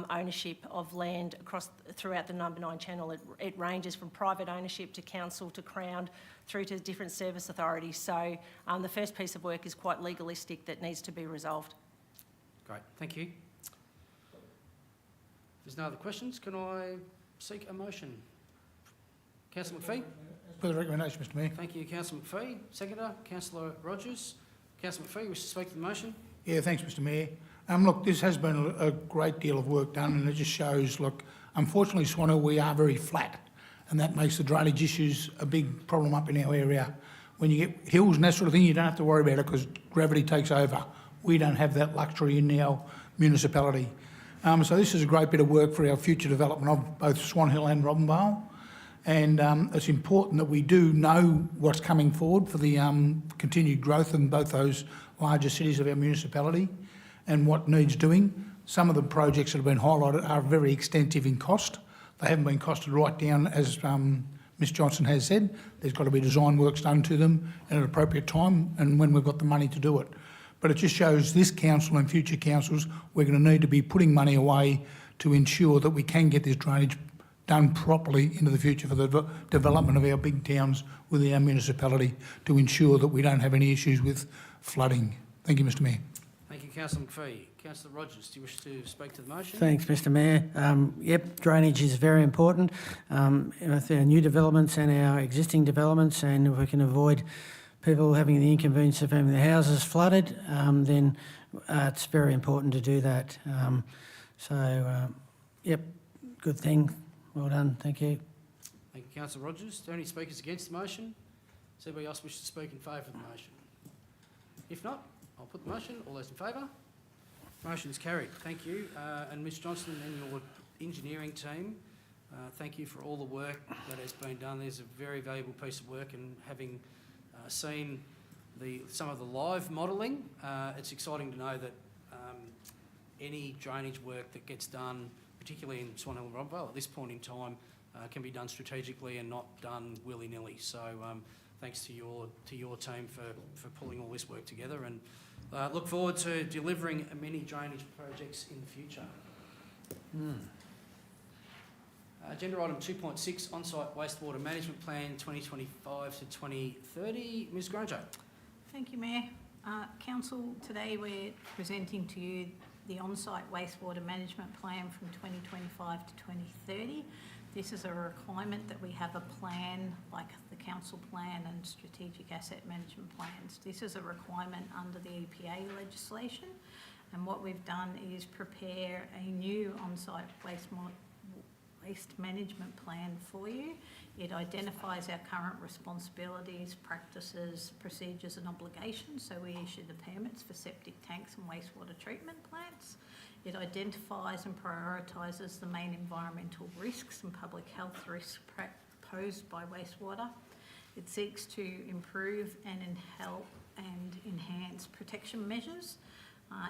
J: ownership of land throughout the number 9 channel. It ranges from private ownership to council to Crown through to different service authorities. So the first piece of work is quite legalistic that needs to be resolved.
A: Great, thank you. If there's no other questions, can I seek a motion? Councillor McPhee?
F: As per the recommendation, Mr Mayor.
A: Thank you, Councillor McPhee. Seconder, Councillor Rogers. Councillor McPhee, wish to speak to the motion?
F: Yeah, thanks, Mr Mayor. Look, this has been a great deal of work done, and it just shows, look, unfortunately, Swan Hill, we are very flat, and that makes the drainage issues a big problem up in our area. When you get hills and that sort of thing, you don't have to worry about it because gravity takes over. We don't have that luxury in our municipality. So this is a great bit of work for our future development of both Swan Hill and Robinvale. And it's important that we do know what's coming forward for the continued growth in both those larger cities of our municipality and what needs doing. Some of the projects that have been highlighted are very extensive in cost. They haven't been costed right down, as Ms Johnson has said. There's got to be design works done to them at an appropriate time and when we've got the money to do it. But it just shows this council and future councils, we're going to need to be putting money away to ensure that we can get this drainage done properly into the future for the development of our big towns within our municipality to ensure that we don't have any issues with flooding. Thank you, Mr Mayor.
A: Thank you, Councillor McPhee. Councillor Rogers, do you wish to speak to the motion?
I: Thanks, Mr Mayor. Yep, drainage is very important with our new developments and our existing developments, and if we can avoid people having the inconvenience of having their houses flooded, then it's very important to do that. Yep, good thing. Well done, thank you.
A: Thank you, Councillor Rogers. Are there any speakers against the motion? Does anybody else wish to speak in favour of the motion? If not, I'll put the motion. All those in favour? Motion is carried. Thank you. And Ms Johnson and your engineering team, thank you for all the work that has been done. There's a very valuable piece of work, and having seen some of the live modelling, it's exciting to know that any drainage work that gets done, particularly in Swan Hill and Robinvale at this point in time, can be done strategically and not done willy-nilly. So thanks to your team for pulling all this work together, and look forward to delivering many drainage projects in the future. Agenda item 2.6, on-site wastewater management plan 2025 to 2030. Ms Granger.
L: Thank you, Mayor. Council, today we're presenting to you the on-site wastewater management plan from 2025 to 2030. This is a requirement that we have a plan like the council plan and strategic asset management plans. This is a requirement under the EPA legislation, and what we've done is prepare a new on-site waste management plan for you. It identifies our current responsibilities, practices, procedures and obligations. So we issue the permits for septic tanks and wastewater treatment plants. It identifies and prioritises the main environmental risks and public health risks posed by wastewater. It seeks to improve and help and enhance protection measures,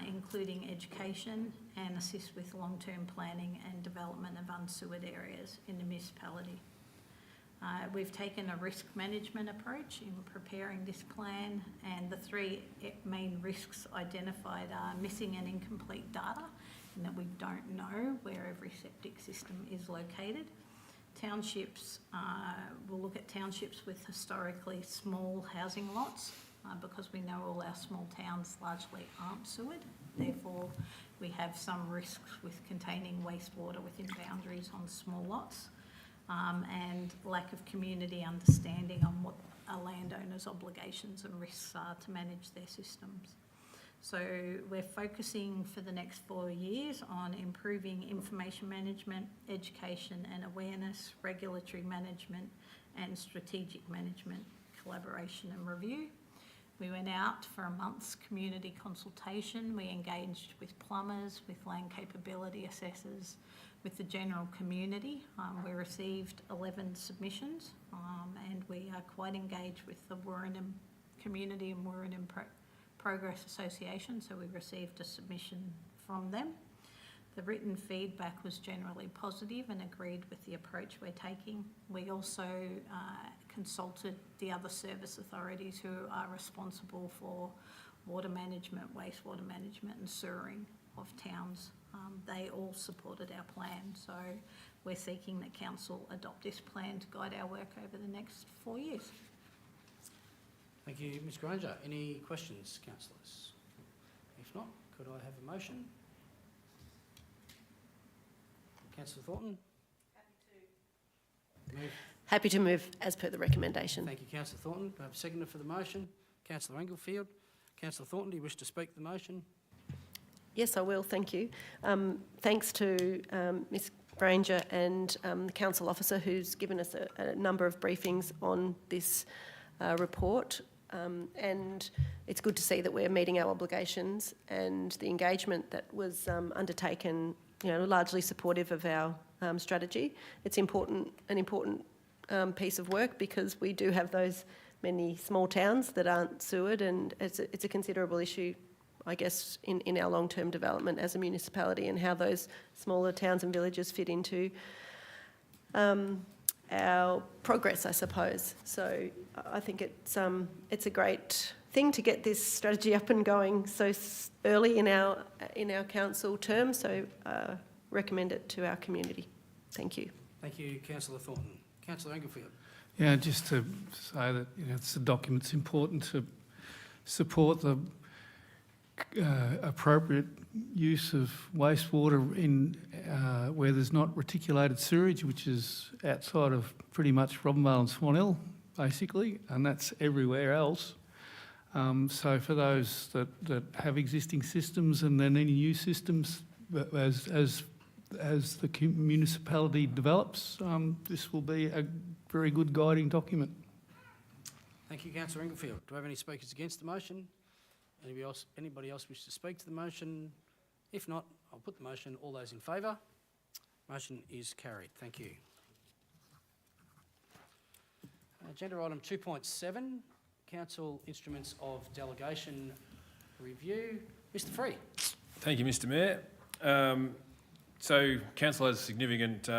L: including education, and assist with long-term planning and development of unsewered areas in the municipality. We've taken a risk management approach in preparing this plan, and the three main risks identified are missing and incomplete data, in that we don't know where every septic system is located. Townships, we'll look at townships with historically small housing lots, because we know all our small towns largely aren't sewered. Therefore, we have some risks with containing wastewater within boundaries on small lots. And lack of community understanding on what a landowner's obligations and risks are to manage their systems. So we're focusing for the next 4 years on improving information management, education and awareness, regulatory management and strategic management, collaboration and review. We went out for a month's community consultation. We engaged with plumbers, with land capability assessors, with the general community. We received 11 submissions, and we are quite engaged with the Warrandyam community and Warrandyam Progress Association, so we received a submission from them. The written feedback was generally positive and agreed with the approach we're taking. We also consulted the other service authorities who are responsible for water management, wastewater management and sewering of towns. They all supported our plan, so we're seeking that council adopt this plan to guide our work over the next 4 years.
A: Thank you, Ms Granger. Any questions, councillors? If not, could I have a motion? Councillor Thornton?
B: Happy to move as per the recommendation.
A: Thank you, Councillor Thornton. Do I have a seconder for the motion? Councillor Englefield. Councillor Thornton, do you wish to speak to the motion?
B: Yes, I will, thank you. Thanks to Ms Granger and the council officer who's given us a number of briefings on this report. And it's good to see that we're meeting our obligations, and the engagement that was undertaken, largely supportive of our strategy. It's an important piece of work, because we do have those many small towns that aren't sewered, and it's a considerable issue, I guess, in our long-term development as a municipality, and how those smaller towns and villages fit into our progress, I suppose. So I think it's a great thing to get this strategy up and going so early in our council term. So recommend it to our community. Thank you.
A: Thank you, Councillor Thornton. Councillor Englefield.
K: Yeah, just to say that it's the document's important to support the appropriate use of wastewater in where there's not reticulated sewage, which is outside of pretty much Robinvale and Swan Hill, basically, and that's everywhere else. So for those that have existing systems and then any new systems, as the municipality develops, this will be a very good guiding document.
A: Thank you, Councillor Englefield. Do I have any speakers against the motion? Anybody else wish to speak to the motion? If not, I'll put the motion. All those in favour? Motion is carried. Thank you. Agenda item 2.7, Council Instruments of Delegation Review. Mr Free.
C: Thank you, Mr Mayor. So Council has significant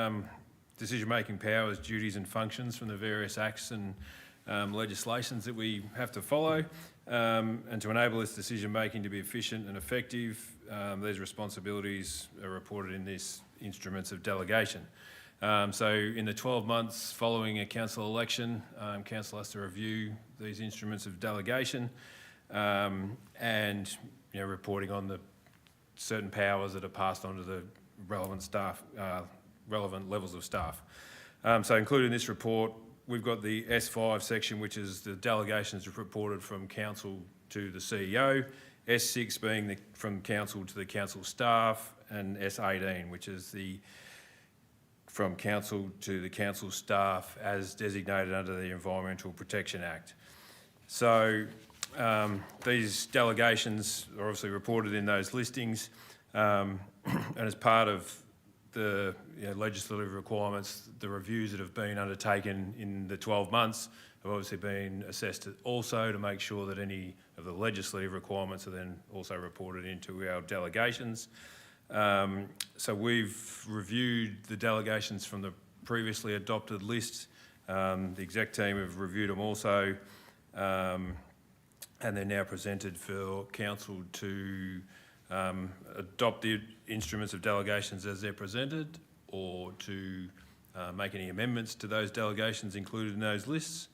C: decision-making powers, duties and functions from the various acts and legislations that we have to follow, and to enable this decision-making to be efficient and effective, these responsibilities are reported in this Instruments of Delegation. So in the 12 months following a council election, council has to review these Instruments of Delegation and reporting on the certain powers that are passed on to the relevant staff, relevant levels of staff. So included in this report, we've got the S5 section, which is the delegations reported from council to the CEO, S6 being from council to the council staff, and S18, which is from council to the council staff as designated under the Environmental Protection Act. So these delegations are obviously reported in those listings, and as part of the legislative requirements, the reviews that have been undertaken in the 12 months have obviously been assessed also to make sure that any of the legislative requirements are then also reported into our delegations. So we've reviewed the delegations from the previously adopted list. The exec team have reviewed them also, and they're now presented for council to adopt the instruments of delegations as they're presented, or to make any amendments to those delegations included in those lists.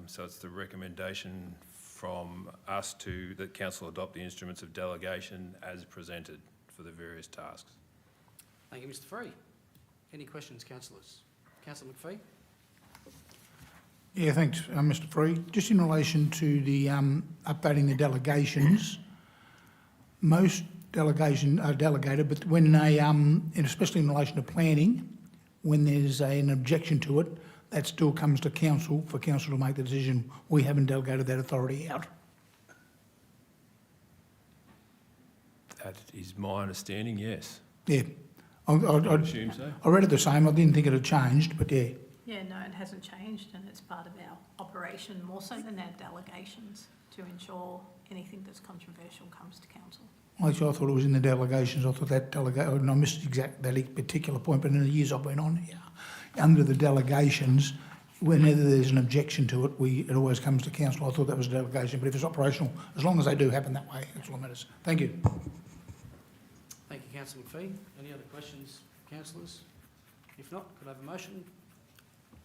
C: So it's the recommendation from us that council adopt the instruments of delegation as presented for the various tasks.
A: Thank you, Mr. Free. Any questions, councillors? Councillor McPhee?
F: Yeah, thanks, Mr. Free. Just in relation to the updating the delegations, most delegations are delegated, but when they, and especially in relation to planning, when there's an objection to it, that still comes to council for council to make the decision. We haven't delegated that authority out.
C: That is my understanding, yes.
F: Yeah. I
C: assume so.
F: I read it the same. I didn't think it had changed, but yeah.
L: Yeah, no, it hasn't changed, and it's part of our operation more so than our delegations to ensure anything that's controversial comes to council.
F: Actually, I thought it was in the delegations. I thought that and I missed that particular point, but in the years I've been on here, under the delegations, whenever there's an objection to it, it always comes to council. I thought that was a delegation, but if it's operational, as long as they do happen that way, that's all that matters. Thank you.
A: Thank you, Councillor McPhee. Any other questions, councillors? If not, could I have a motion?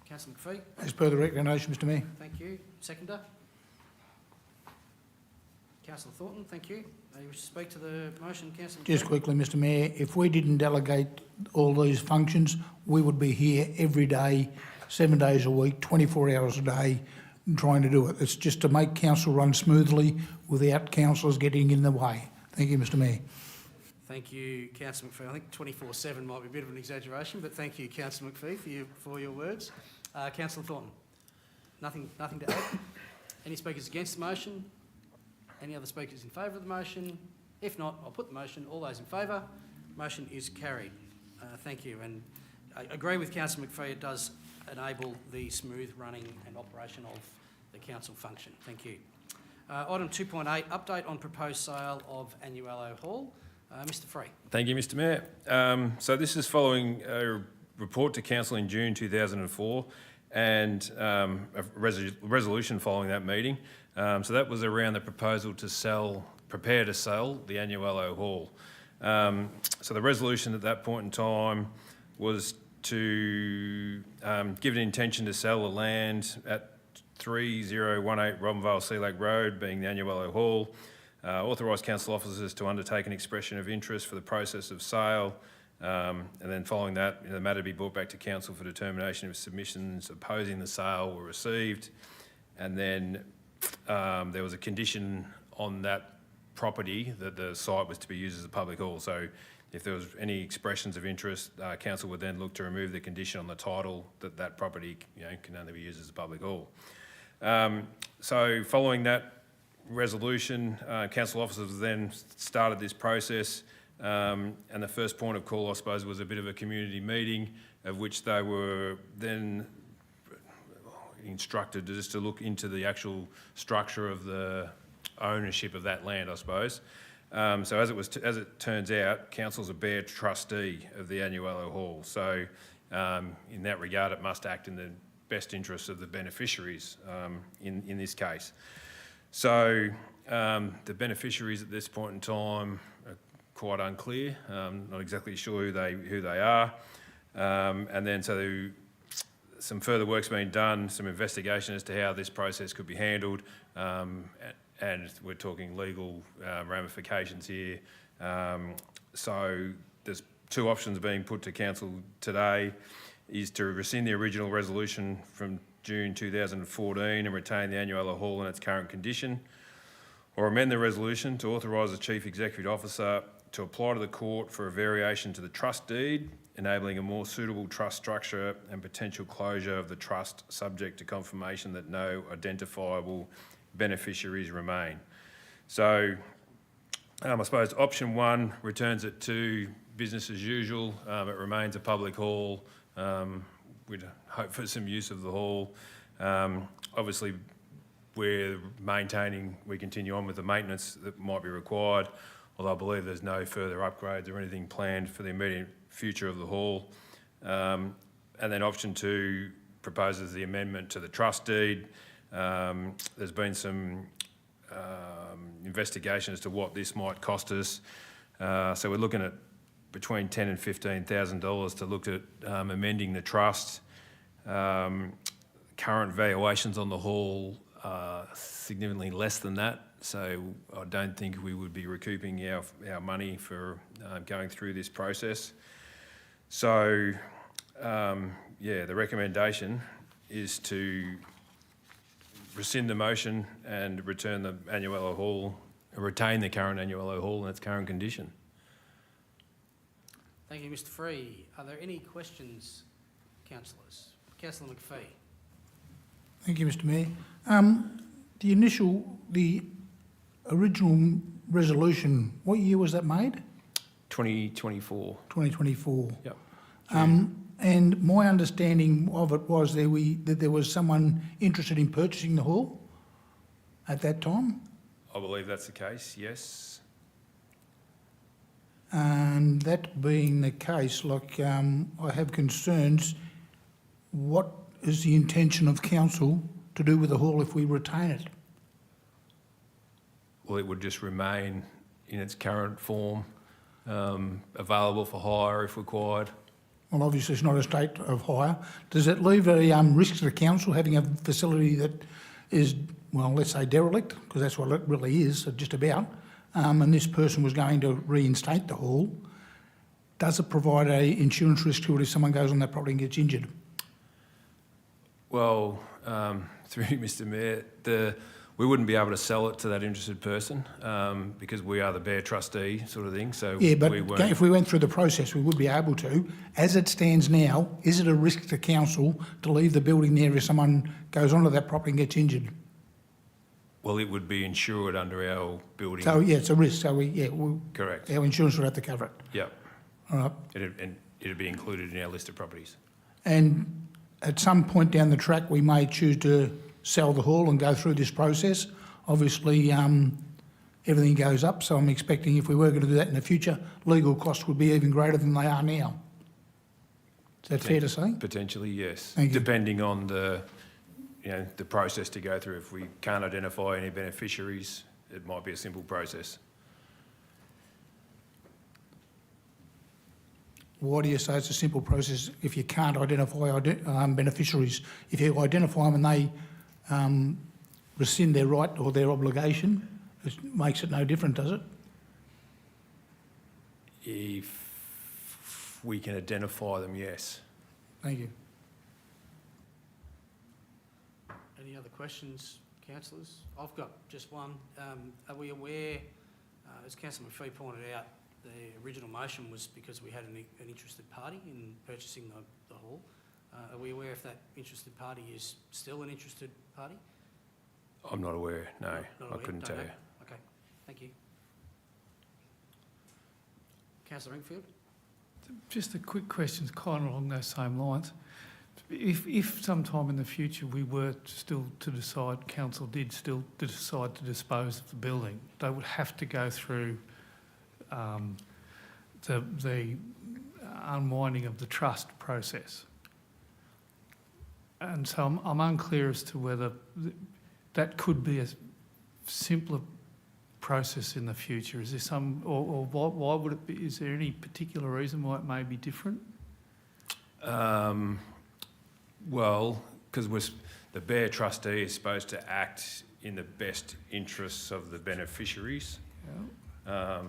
A: Councillor McPhee?
F: As per the recommendation, Mr. Mayor.
A: Thank you. Seconder? Councillor Thornton, thank you. You wish to speak to the motion, Councillor McPhee?
F: Just quickly, Mr. Mayor, if we didn't delegate all these functions, we would be here every day, 7 days a week, 24 hours a day, trying to do it. It's just to make council run smoothly without councillors getting in the way. Thank you, Mr. Mayor.
A: Thank you, Councillor McPhee. I think 24/7 might be a bit of an exaggeration, but thank you, Councillor McPhee, for your words. Councillor Thornton, nothing to add? Any speakers against the motion? Any other speakers in favour of the motion? If not, I'll put the motion. All those in favour? Motion is carried. Thank you. And I agree with Councillor McPhee, it does enable the smooth running and operation of the council function. Thank you. Item 2.8, update on proposed sale of Annuello Hall. Mr. Free.
C: Thank you, Mr. Mayor. So this is following a report to council in June 2004 and a resolution following that meeting. So that was around the proposal to prepare to sell the Annuello Hall. So the resolution at that point in time was to give an intention to sell the land at 3018 Robinvale Sea Lake Road, being the Annuello Hall. Authorise council officers to undertake an expression of interest for the process of sale, and then following that, the matter be brought back to council for determination if submissions opposing the sale were received, and then there was a condition on that property that the site was to be used as a public hall. So if there was any expressions of interest, council would then look to remove the condition on the title that that property can only be used as a public hall. So following that resolution, council officers then started this process, and the first point of call, I suppose, was a bit of a community meeting, of which they were then instructed just to look into the actual structure of the ownership of that land, I suppose. So as it turns out, council's a bare trustee of the Annuello Hall. So in that regard, it must act in the best interests of the beneficiaries in this case. So the beneficiaries at this point in time are quite unclear, not exactly sure who they are. And then so some further work's been done, some investigation as to how this process could be handled, and we're talking legal ramifications here. So there's two options being put to council today, is to rescind the original resolution from June 2014 and retain the Annuello Hall in its current condition, or amend the resolution to authorise the Chief Executive Officer to apply to the court for a variation to the trust deed, enabling a more suitable trust structure and potential closure of the trust, subject to confirmation that no identifiable beneficiaries remain. So I suppose option one returns it to business as usual. It remains a public hall. We'd hope for some use of the hall. Obviously, we continue on with the maintenance that might be required, although I believe there's no further upgrades or anything planned for the immediate future of the hall. And then option 2 proposes the amendment to the trust deed. There's been some investigation as to what this might cost us. So we're looking at between $10,000 and $15,000 to look at amending the trust. Current valuations on the hall are significantly less than that, so I don't think we would be recouping our money for going through this process. So, the recommendation is to rescind the motion and return the Annuello Hall, retain the current Annuello Hall in its current condition.
A: Thank you, Mr. Free. Are there any questions, councillors? Councillor McPhee.
F: Thank you, Mr Mayor. The original resolution, what year was that made?
C: 2024.
F: 2024.
C: Yep.
F: And my understanding of it was that there was someone interested in purchasing the hall at that time.
C: I believe that's the case, yes.
F: And that being the case, I have concerns. What is the intention of council to do with the hall if we retain it?
C: Well, it would just remain in its current form, available for hire if required.
F: Well, obviously it's not a state of hire. Does it leave a risk to the council having a facility that is, well, let's say derelict, because that's what it really is, just about, and this person was going to reinstate the hall? Does it provide an insurance risk to it if someone goes on that property and gets injured?
C: Well, through Mr Mayor, we wouldn't be able to sell it to that interested person because we are the bare trustee sort of thing. So
F: Yeah, but
C: we
F: if we went through the process, we would be able to. As it stands now, is it a risk to council to leave the building there if someone goes onto that property and gets injured?
C: Well, it would be insured under our building.
F: So, yeah, it's a risk. So,
C: Correct.
F: our insurance would have to cover it.
C: Yep.
F: All right.
C: It'd be included in our list of properties.
F: And at some point down the track, we may choose to sell the hall and go through this process. Obviously, everything goes up, so I'm expecting if we were going to do that in the future, legal costs would be even greater than they are now. Is that fair to say?
C: Potentially, yes.
F: Thank you.
C: Depending on the process to go through. If we can't identify any beneficiaries, it might be a simple process.
F: Why do you say it's a simple process if you can't identify beneficiaries? If you identify them and they rescind their right or their obligation, it makes it no different, does it?
C: If we can identify them, yes.
F: Thank you.
A: Any other questions, councillors? I've got just one. Are we aware, as Councillor McPhee pointed out, the original motion was because we had an interested party in purchasing the hall. Are we aware if that interested party is still an interested party?
C: I'm not aware, no.
A: Not
C: I
A: aware?
C: couldn't
A: Don't
C: tell
A: know.
C: you.
A: Okay, thank you. Councillor Ringfield?
K: Just a quick question, kind of along those same lines. If sometime in the future we were still to decide, council did still to decide to dispose of the building, they would have to go through the unwinding of the trust process. And so I'm unclear as to whether that could be a simpler process in the future. Is there some, or why would it be? Is there any particular reason why it may be different?
C: Well, because the bare trustee is supposed to act in the best interests of the beneficiaries.
K: Yeah.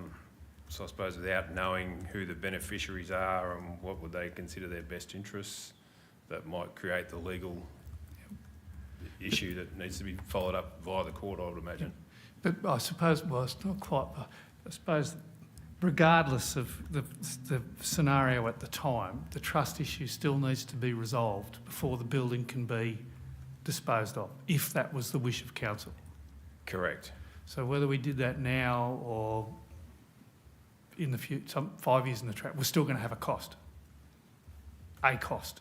C: So I suppose without knowing who the beneficiaries are and what would they consider their best interests, that might create the legal issue that needs to be followed up via the court, I would imagine.
K: But I suppose, well, it's not quite, but I suppose regardless of the scenario at the time, the trust issue still needs to be resolved before the building can be disposed of, if that was the wish of council.
C: Correct.
K: So whether we did that now or in the future, 5 years in the track, we're still going to have a cost. A cost.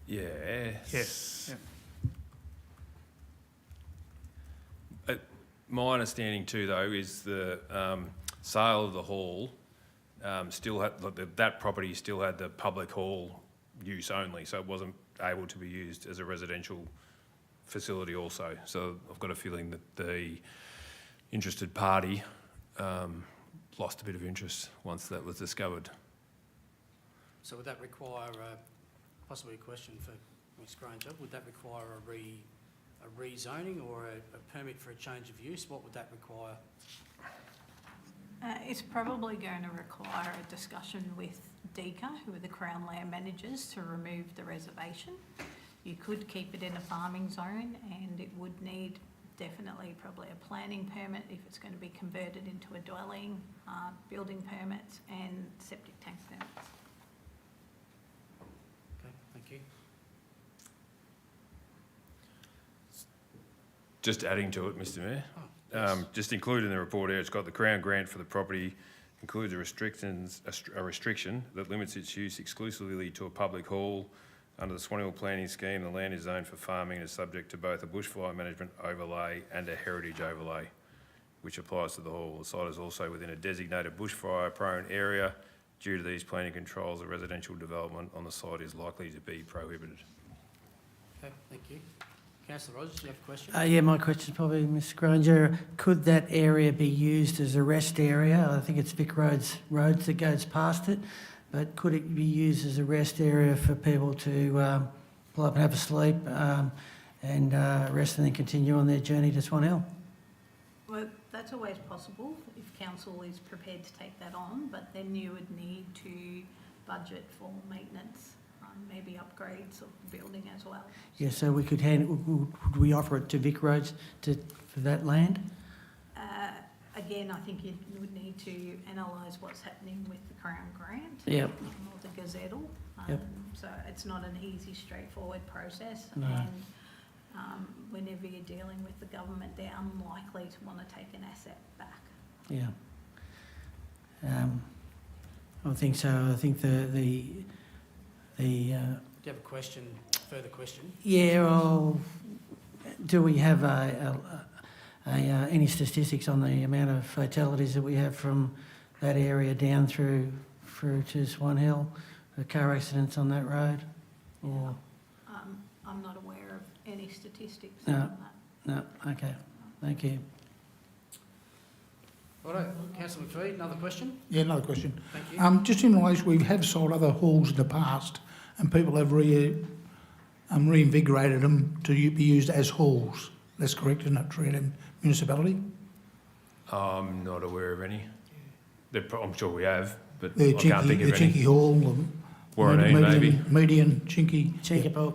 C: Yes.
K: Yes. Yeah.
C: My understanding too, though, is the sale of the hall still had that property still had the public hall use only, so it wasn't able to be used as a residential facility also. So I've got a feeling that the interested party lost a bit of interest once that was discovered.
A: So would that require, possibly a question for Ms Granger, would that require a rezoning or a permit for a change of use? What would that require?
L: It's probably going to require a discussion with DECA, who are the Crown Land Managers, to remove the reservation. You could keep it in a farming zone, and it would need definitely probably a planning permit if it's going to be converted into a dwelling, building permits and septic tank permits.
A: Okay, thank you.
C: Just adding to it, Mr Mayor.
A: Oh, yes.
C: Just included in the report here, it's got the Crown grant for the property includes a restriction that limits its use exclusively to a public hall. Under the Swan Hill planning scheme, the land is zoned for farming and is subject to both a bushfire management overlay and a heritage overlay, which applies to the hall. The site is also within a designated bushfire-prone area. Due to these planning controls, a residential development on the site is likely to be prohibited.
A: Okay, thank you. Councillor Rogers, do you have a question?
I: Yeah, my question is probably, Ms Granger, could that area be used as a rest area? I think it's Vic Roads that goes past it, but could it be used as a rest area for people to pull up and have a sleep and rest and then continue on their journey to Swan Hill?
L: Well, that's always possible if council is prepared to take that on, but then you would need to budget for maintenance, maybe upgrades of the building as well.
I: Yeah, so we could would we offer it to Vic Roads for that land?
L: Again, I think you would need to analyse what's happening with the Crown grant
I: Yep.
L: or the gazettal.
I: Yep.
L: So it's not an easy, straightforward process.
I: No.
L: And whenever you're dealing with the government, they're unlikely to want to take an asset back.
I: Yeah. I think so. I think the
A: Do you have a question, further question?
I: yeah. Well, do we have any statistics on the amount of fatalities that we have from that area down through to Swan Hill, the car accidents on that road? Or
L: I'm not aware of any statistics
I: No.
L: on that.
I: no? Okay. Thank you.
A: Righto, Councillor McPhee, another question?
F: Yeah, another question.
A: Thank you.
F: Just in relation, we have sold other halls in the past and people have reinvigorated them to be used as halls. That's correct, isn't it, Treaty Municipality?
C: I'm not aware of any. I'm sure we have, but
F: The
C: I can't think of any.
F: Chinky Hall,
C: Warraneen, maybe.
F: Median, Chinky.
I: Chinky.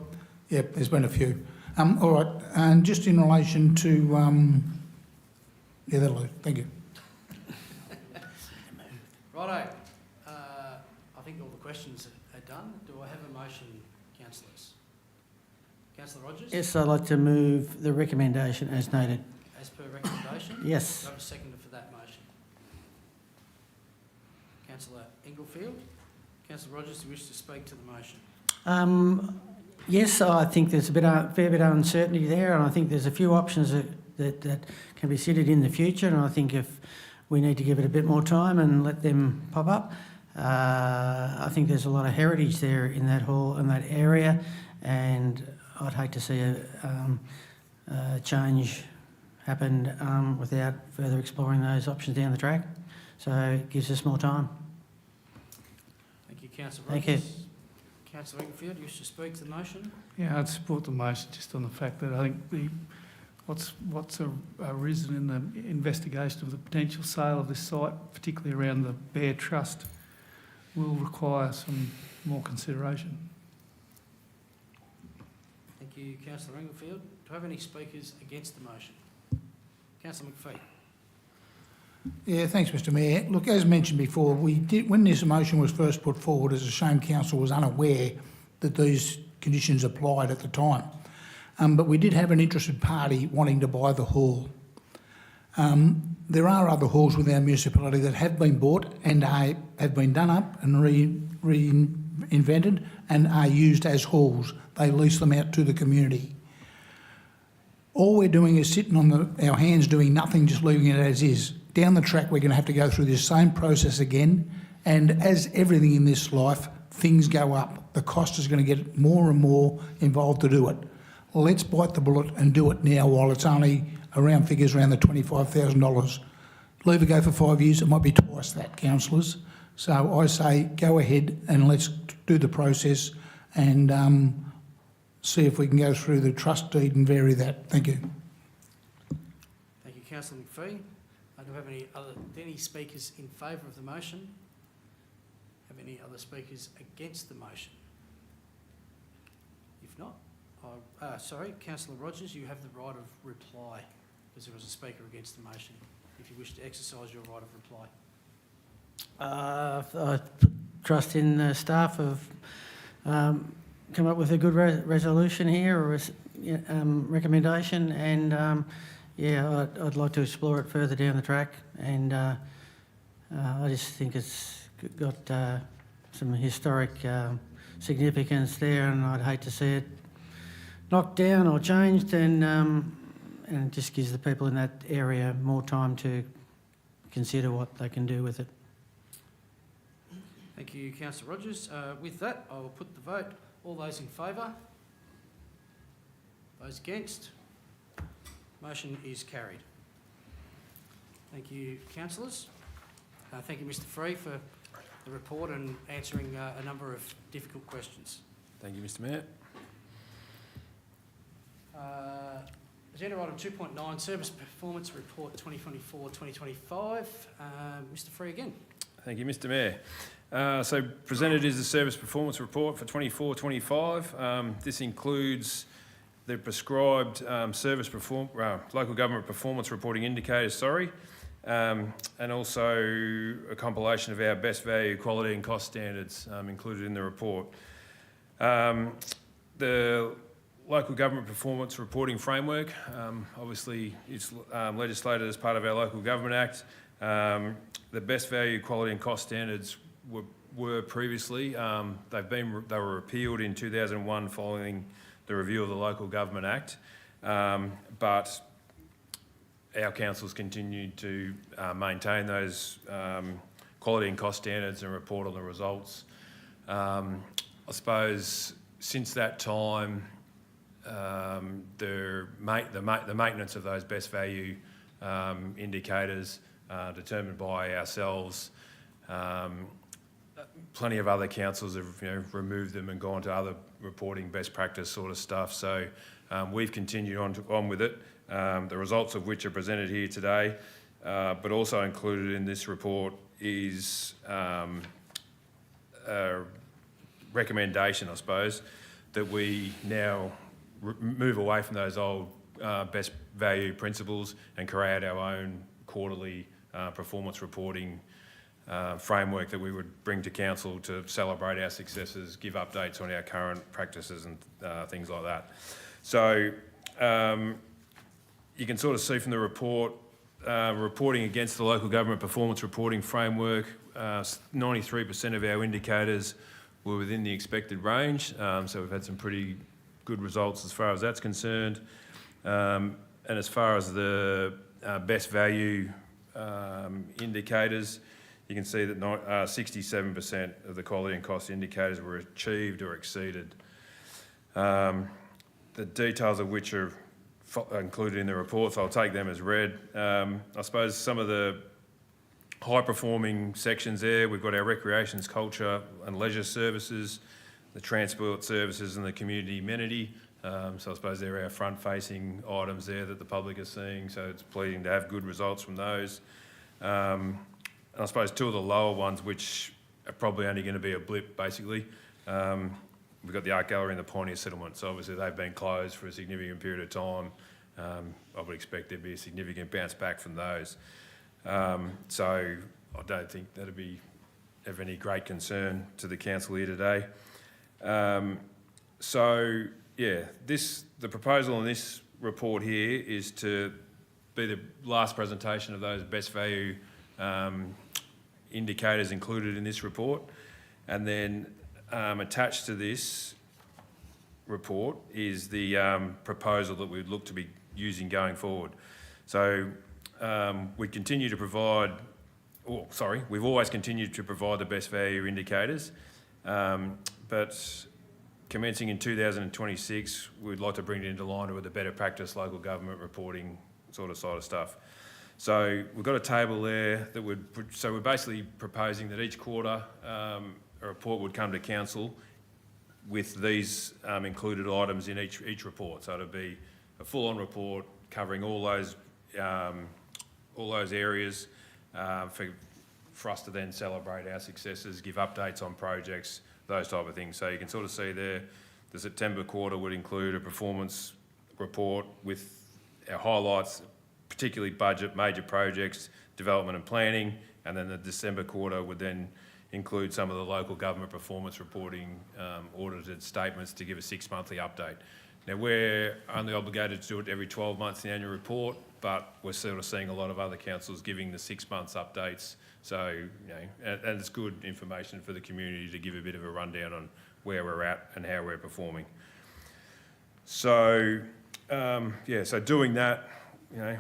F: Yep, there's been a few. All right, and just in relation to, yeah, that'll do. Thank you.
A: Righto, I think all the questions are done. Do I have a motion, councillors? Councillor Rogers?
I: Yes, I'd like to move the recommendation as noted.
A: As per recommendation?
I: Yes.
A: Do I have a seconder for that motion? Councillor Inglefield? Councillor Rogers, do you wish to speak to the motion?
I: Yes, I think there's a fair bit of uncertainty there, and I think there's a few options that can be considered in the future, and I think if we need to give it a bit more time and let them pop up. I think there's a lot of heritage there in that hall, in that area, and I'd hate to see a change happen without further exploring those options down the track. So it gives us more time.
A: Thank you, Councillor
I: Thank
A: Rogers. Councillor Inglefield, do you wish to speak to the motion?
K: Yeah, I'd support the motion just on the fact that I think what's arisen in the investigation of the potential sale of this site, particularly around the Bear Trust, will require some more consideration.
A: Thank you, Councillor Inglefield. Do I have any speakers against the motion? Councillor McPhee.
F: Yeah, thanks, Mr Mayor. Look, as mentioned before, when this motion was first put forward, it's a shame council was unaware that these conditions applied at the time. But we did have an interested party wanting to buy the hall. There are other halls within our municipality that have been bought and have been done up and reinvented and are used as halls. They lease them out to the community. All we're doing is sitting on our hands doing nothing, just leaving it as is. Down the track, we're going to have to go through this same process again. And as everything in this life, things go up. The cost is going to get more and more involved to do it. Let's bite the bullet and do it now while it's only around figures around the $25,000. Leave it go for 5 years, it might be twice that, councillors. So I say go ahead and let's do the process and see if we can go through the trust deed and vary that. Thank you.
A: Thank you, Councillor McPhee. Do we have any speakers in favour of the motion? Have any other speakers against the motion? If not, sorry, Councillor Rogers, you have the right of reply because there was a speaker against the motion. If you wish to exercise your right of reply.
I: I trust in the staff have come up with a good resolution here or recommendation, and yeah, I'd like to explore it further down the track, and I just think it's got some historic significance there, and I'd hate to see it knocked down or changed, and it just gives the people in that area more time to consider what they can do with it.
A: Thank you, Councillor Rogers. With that, I will put the vote. All those in favour? Those against? Motion is carried. Thank you, councillors. Thank you, Mr. Free, for the report and answering a number of difficult questions.
C: Thank you, Mr Mayor.
A: Agenda item 2.9, Service Performance Report 2024-2025. Mr. Free again.
C: Thank you, Mr Mayor. So presented is the Service Performance Report for 24-25. This includes the prescribed local government performance reporting indicators, and also a compilation of our best value, quality and cost standards included in the report. The local government performance reporting framework, obviously it's legislated as part of our Local Government Act. The best value, quality and cost standards were previously, they were repealed in 2001 following the review of the Local Government Act, but our councils continued to maintain those quality and cost standards and report on the results. I suppose since that time, the maintenance of those best value indicators determined by ourselves. Plenty of other councils have removed them and gone to other reporting best practice sort of stuff. So we've continued on with it. The results of which are presented here today, but also included in this report is a recommendation, I suppose, that we now move away from those old best value principles and create our own quarterly performance reporting framework that we would bring to council to celebrate our successes, give updates on our current practices and things like that. So you can sort of see from the report, reporting against the local government performance reporting framework, 93% of our indicators were within the expected range. So we've had some pretty good results as far as that's concerned. And as far as the best value indicators, you can see that 67% of the quality and cost indicators were achieved or exceeded. The details of which are included in the report, so I'll take them as read. I suppose some of the high-performing sections there, we've got our recreations, culture and leisure services, the transport services and the community amenity. So I suppose they're our front-facing items there that the public is seeing, so it's pleasing to have good results from those. And I suppose two of the lower ones, which are probably only going to be a blip, basically. We've got the Art Gallery and the Pioneer Settlement, so obviously they've been closed for a significant period of time. I would expect there'd be a significant bounce back from those. So I don't think that'd be of any great concern to the council here today. So yeah, the proposal in this report here is to be the last presentation of those best value indicators included in this report. And then attached to this report is the proposal that we'd look to be using going forward. So we continue to provide, we've always continued to provide the best value indicators, but commencing in 2026, we'd like to bring it into line with the better practice local government reporting side of stuff. So we've got a table there that so we're basically proposing that each quarter a report would come to council with these included items in each report. So it'll be a full-on report covering all those areas for us to then celebrate our successes, give updates on projects, those type of things. So you can sort of see there, the September quarter would include a performance report with our highlights, particularly budget, major projects, development and planning, and then the December quarter would then include some of the local government performance reporting, audited statements to give a 6-monthly update. Now, we're only obligated to do it every 12 months, the annual report, but we're sort of seeing a lot of other councils giving the 6 months updates. So, you know, and it's good information for the community to give a bit of a rundown on where we're at and how we're performing. So, so doing that, you know,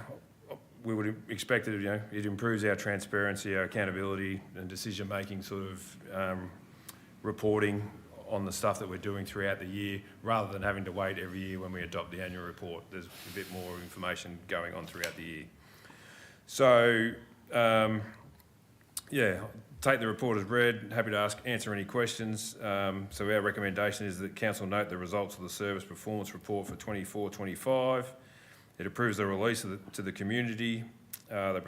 C: we would expect that, you know, it improves our transparency, our accountability and decision-making sort of reporting on the stuff that we're doing throughout the year, rather than having to wait every year when we adopt the annual report. There's a bit more information going on throughout the year. So, take the report as read. Happy to answer any questions. So our recommendation is that council note the results of the service performance report for 24-25. It approves the release to the community, the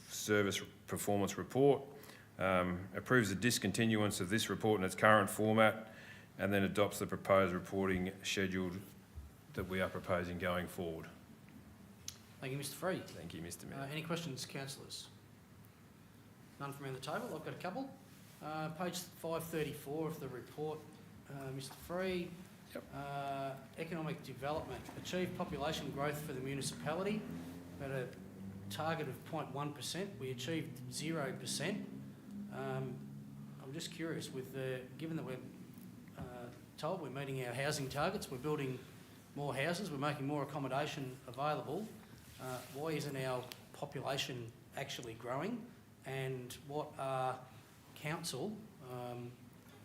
C: service performance report, approves the discontinuance of this report in its current format, and then adopts the proposed reporting schedule that we are proposing going forward.
A: Thank you, Mr. Free.
C: Thank you, Mr. Mayor.
A: Any questions, councillors? None from around the table. I've got a couple. Page 534 of the report, Mr. Free.
C: Yep.
A: Economic development. Achieved population growth for the municipality at a target of 0.1%. We achieved 0%. I'm just curious, given that we're told we're meeting our housing targets, we're building more houses, we're making more accommodation available, why isn't our population actually growing? And what are council,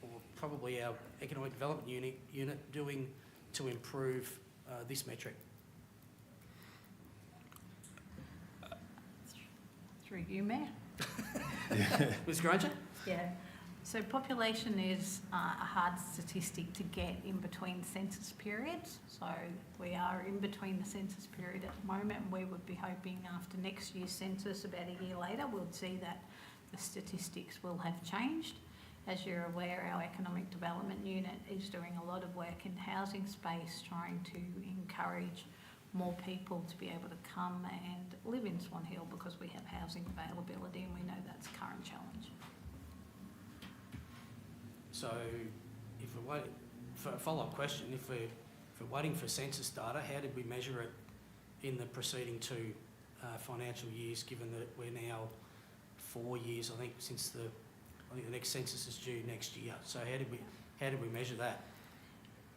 A: or probably our economic development unit doing to improve this metric?
L: Through you, Mayor.
A: Ms. Granger?
L: Yeah. So population is a hard statistic to get in between census periods. So we are in between the census period at the moment, and we would be hoping after next year's census, about a year later, we'll see that the statistics will have changed. As you're aware, our economic development unit is doing a lot of work in the housing space, trying to encourage more people to be able to come and live in Swan Hill, because we have housing availability and we know that's a current challenge.
A: So if we're waiting, for a follow-up question, if we're waiting for census data, how did we measure it in the preceding two financial years, given that we're now 4 years, I think, since I think the next census is due next year. So how did we measure that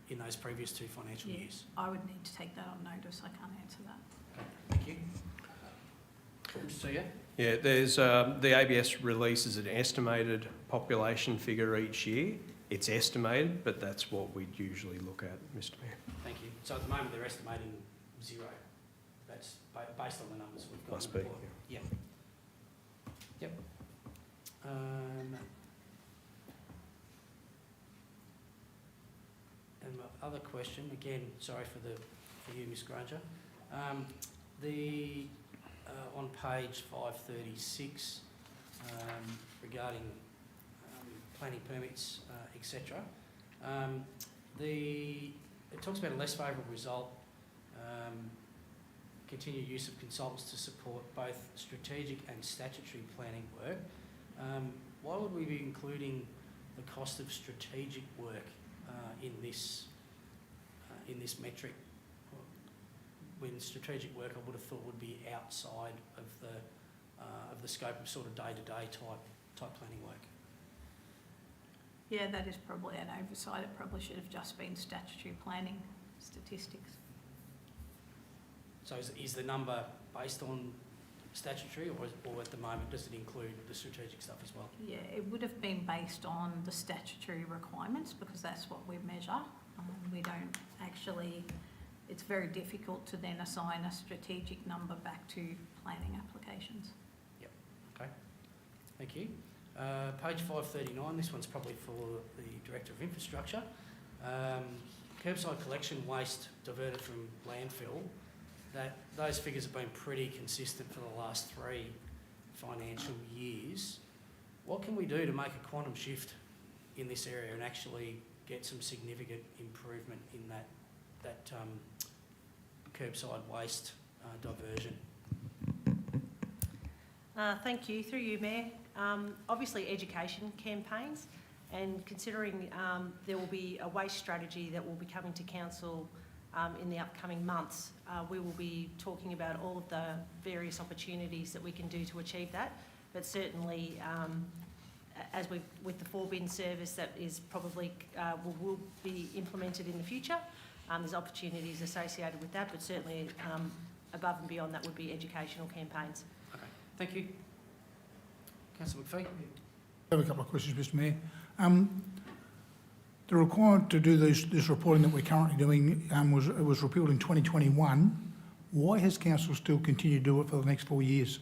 A: in those previous two financial years?
L: I would need to take that on notice. I can't answer that.
A: Okay, thank you. Mr. Seah?
D: Yeah, there's the ABS releases an estimated population figure each year. It's estimated, but that's what we'd usually look at, Mr. Mayor.
A: Thank you. So at the moment they're estimating 0. That's based on the numbers we've got.
D: Must
A: in the
D: be,
A: report.
D: yeah.
A: Yep. And my other question, again, sorry for you, Ms. Granger. On page 536, regarding planning permits, etc. It talks about a less favourable result, continued use of consultants to support both strategic and statutory planning work. Why would we be including the cost of strategic work in this metric? when strategic work I would have thought would be outside of the scope of sort of day-to-day type planning work.
L: Yeah, that is probably an oversight. It probably should have just been statutory planning statistics.
A: So is the number based on statutory, or at the moment does it include the strategic stuff as well?
L: Yeah, it would have been based on the statutory requirements because that's what we measure. We don't actually, it's very difficult to then assign a strategic number back to planning applications.
A: Yep, okay, thank you. Page 539, this one's probably for the Director of Infrastructure. Curbside collection waste diverted from landfill, those figures have been pretty consistent for the last 3 financial years. What can we do to make a quantum shift in this area and actually get some significant improvement in that curbside waste diversion?
J: Thank you. Through you, Mayor. Obviously, education campaigns, and considering there will be a waste strategy that will be coming to Council in the upcoming months, we will be talking about all of the various opportunities that we can do to achieve that. But certainly, as with the 4-bin service that is probably will be implemented in the future, there's opportunities associated with that, but certainly above and beyond that would be educational campaigns.
A: Okay, thank you. Councillor McPhee.
F: I have a couple of questions, Mr Mayor. The requirement to do this reporting that we're currently doing was repealed in 2021. Why has Council still continued to do it for the next 4 years?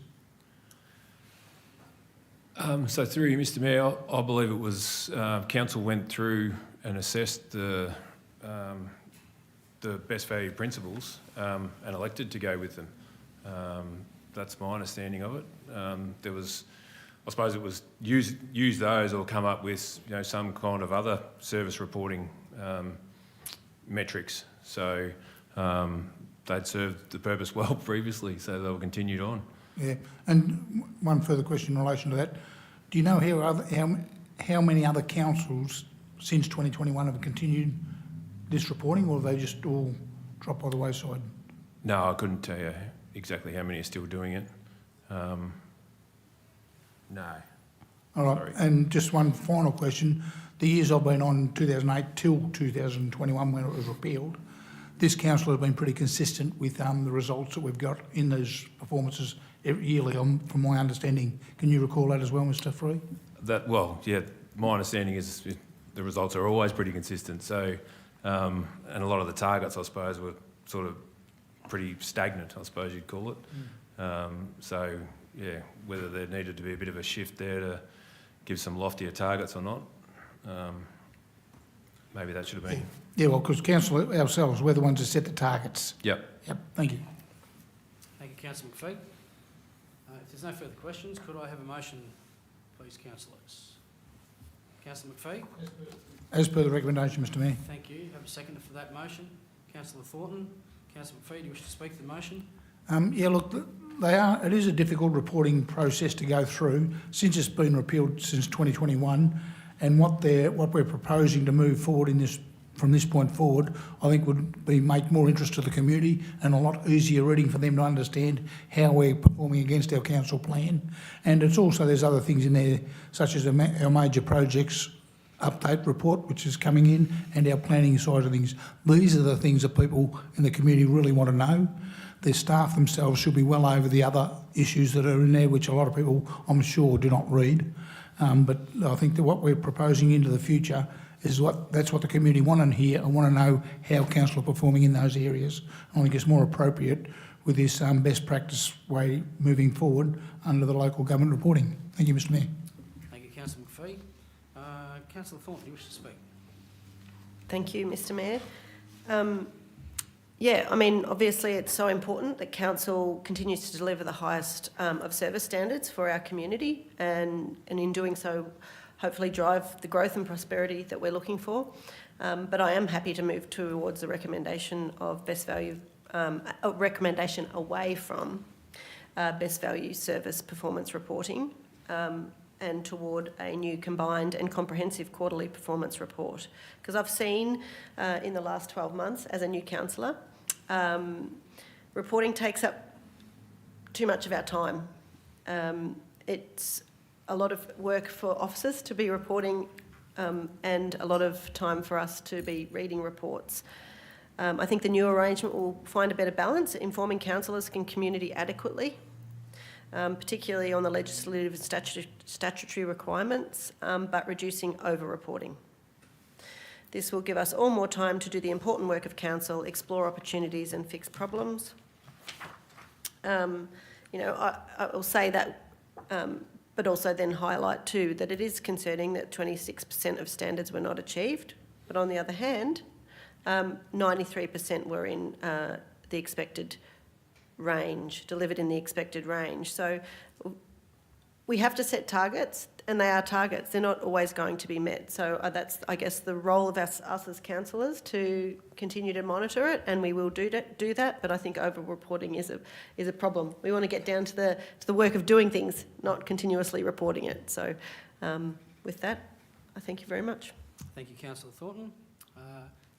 C: So through you, Mr Mayor, I believe it was Council went through and assessed the best value principles and elected to go with them. That's my understanding of it. There was, I suppose it was use those or come up with some kind of other service reporting metrics. So they'd served the purpose well previously, so they were continued on.
F: Yeah, and one further question in relation to that. Do you know how many other councils since 2021 have continued this reporting, or have they just all dropped by the wayside?
C: No, I couldn't tell you exactly how many are still doing it. No.
F: All right,
C: Sorry.
F: and just one final question. The years I've been on, 2008 till 2021 when it was repealed, this council has been pretty consistent with the results that we've got in those performances yearly, from my understanding. Can you recall that as well, Mr Free?
C: Yeah, my understanding is the results are always pretty consistent. So, and a lot of the targets, I suppose, were sort of pretty stagnant, I suppose you'd call it. So, yeah, whether there needed to be a bit of a shift there to give some loftier targets or not, maybe that should have been.
F: Yeah, well, because council ourselves, we're the ones that set the targets.
C: Yep.
F: Yep, thank you.
A: Thank you, Councillor McPhee. If there's no further questions, could I have a motion, please, councillors? Councillor McPhee?
F: As per the recommendation, Mr Mayor.
A: Thank you. Have a seconder for that motion. Councillor Thornton. Councillor McPhee, do you wish to speak to the motion?
F: Yeah, look, it is a difficult reporting process to go through since it's been repealed since 2021, and what we're proposing to move forward from this point forward, I think would make more interest to the community and a lot easier reading for them to understand how we're performing against our council plan. And it's also, there's other things in there, such as our major projects update report, which is coming in, and our planning side of things. These are the things that people in the community really want to know. The staff themselves should be well over the other issues that are in there, which a lot of people, I'm sure, do not read. But I think that what we're proposing into the future is that's what the community want to hear and want to know how council are performing in those areas. I think it's more appropriate with this best practice way moving forward under the local government reporting. Thank you, Mr Mayor.
A: Thank you, Councillor McPhee. Councillor Thornton, do you wish to speak?
B: Thank you, Mr Mayor. Yeah, I mean, obviously it's so important that council continues to deliver the highest of service standards for our community, and in doing so, hopefully drive the growth and prosperity that we're looking for. But I am happy to move towards the recommendation of best value, a recommendation away from best value service performance reporting, and toward a new combined and comprehensive quarterly performance report. Because I've seen in the last 12 months as a new councillor Reporting takes up too much of our time. It's a lot of work for officers to be reporting and a lot of time for us to be reading reports. I think the new arrangement will find a better balance, informing councillors and community adequately, particularly on the legislative and statutory requirements, but reducing over-reporting. This will give us all more time to do the important work of council, explore opportunities and fix problems. I will say that, but also then highlight too that it is concerning that 26% of standards were not achieved, but on the other hand, 93% were in the expected range, delivered in the expected range. So we have to set targets, and they are targets. They're not always going to be met. So that's, I guess, the role of us as councillors to continue to monitor it, and we will do that. But I think over-reporting is a problem. We want to get down to the work of doing things, not continuously reporting it. So with that, I thank you very much.
A: Thank you, Councillor Thornton.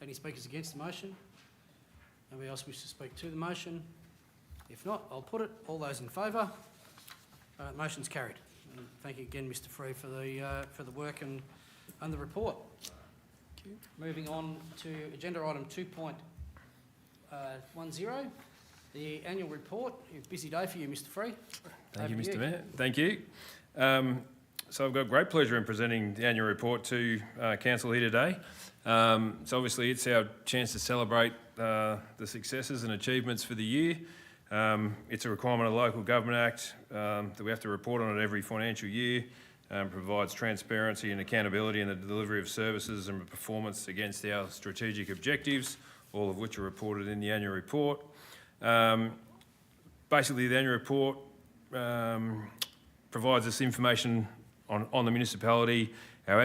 A: Any speakers against the motion? Anybody else wish to speak to the motion? If not, I'll put it. All those in favour? Motion's carried. And thank you again, Mr. Free, for the work and the report. Moving on to agenda item 2.10, the annual report. A busy day for you, Mr. Free.
C: Thank you, Mr. Mayor. Thank you. So I've got great pleasure in presenting the annual report to Council here today. So obviously it's our chance to celebrate the successes and achievements for the year. It's a requirement of the Local Government Act that we have to report on it every financial year. Provides transparency and accountability in the delivery of services and performance against our strategic objectives, all of which are reported in the annual report. Basically, the annual report provides us information on the municipality, our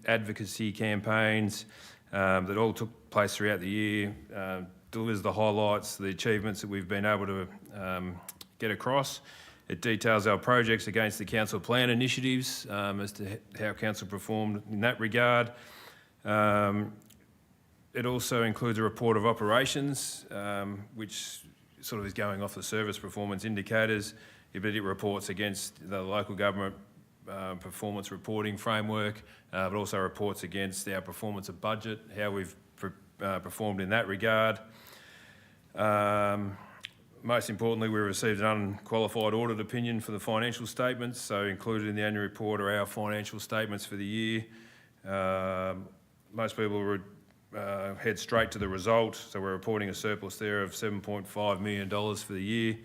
C: advocacy campaigns that all took place throughout the year, delivers the highlights, the achievements that we've been able to get across. It details our projects against the council plan initiatives as to how council performed in that regard. It also includes a report of operations, which sort of is going off the service performance indicators, but it reports against the local government performance reporting framework, but also reports against our performance of budget, how we've performed in that regard. Most importantly, we received an unqualified audit opinion for the financial statements, so included in the annual report are our financial statements for the year. Most people would head straight to the result, so we're reporting a surplus there of $7.5 million for the year,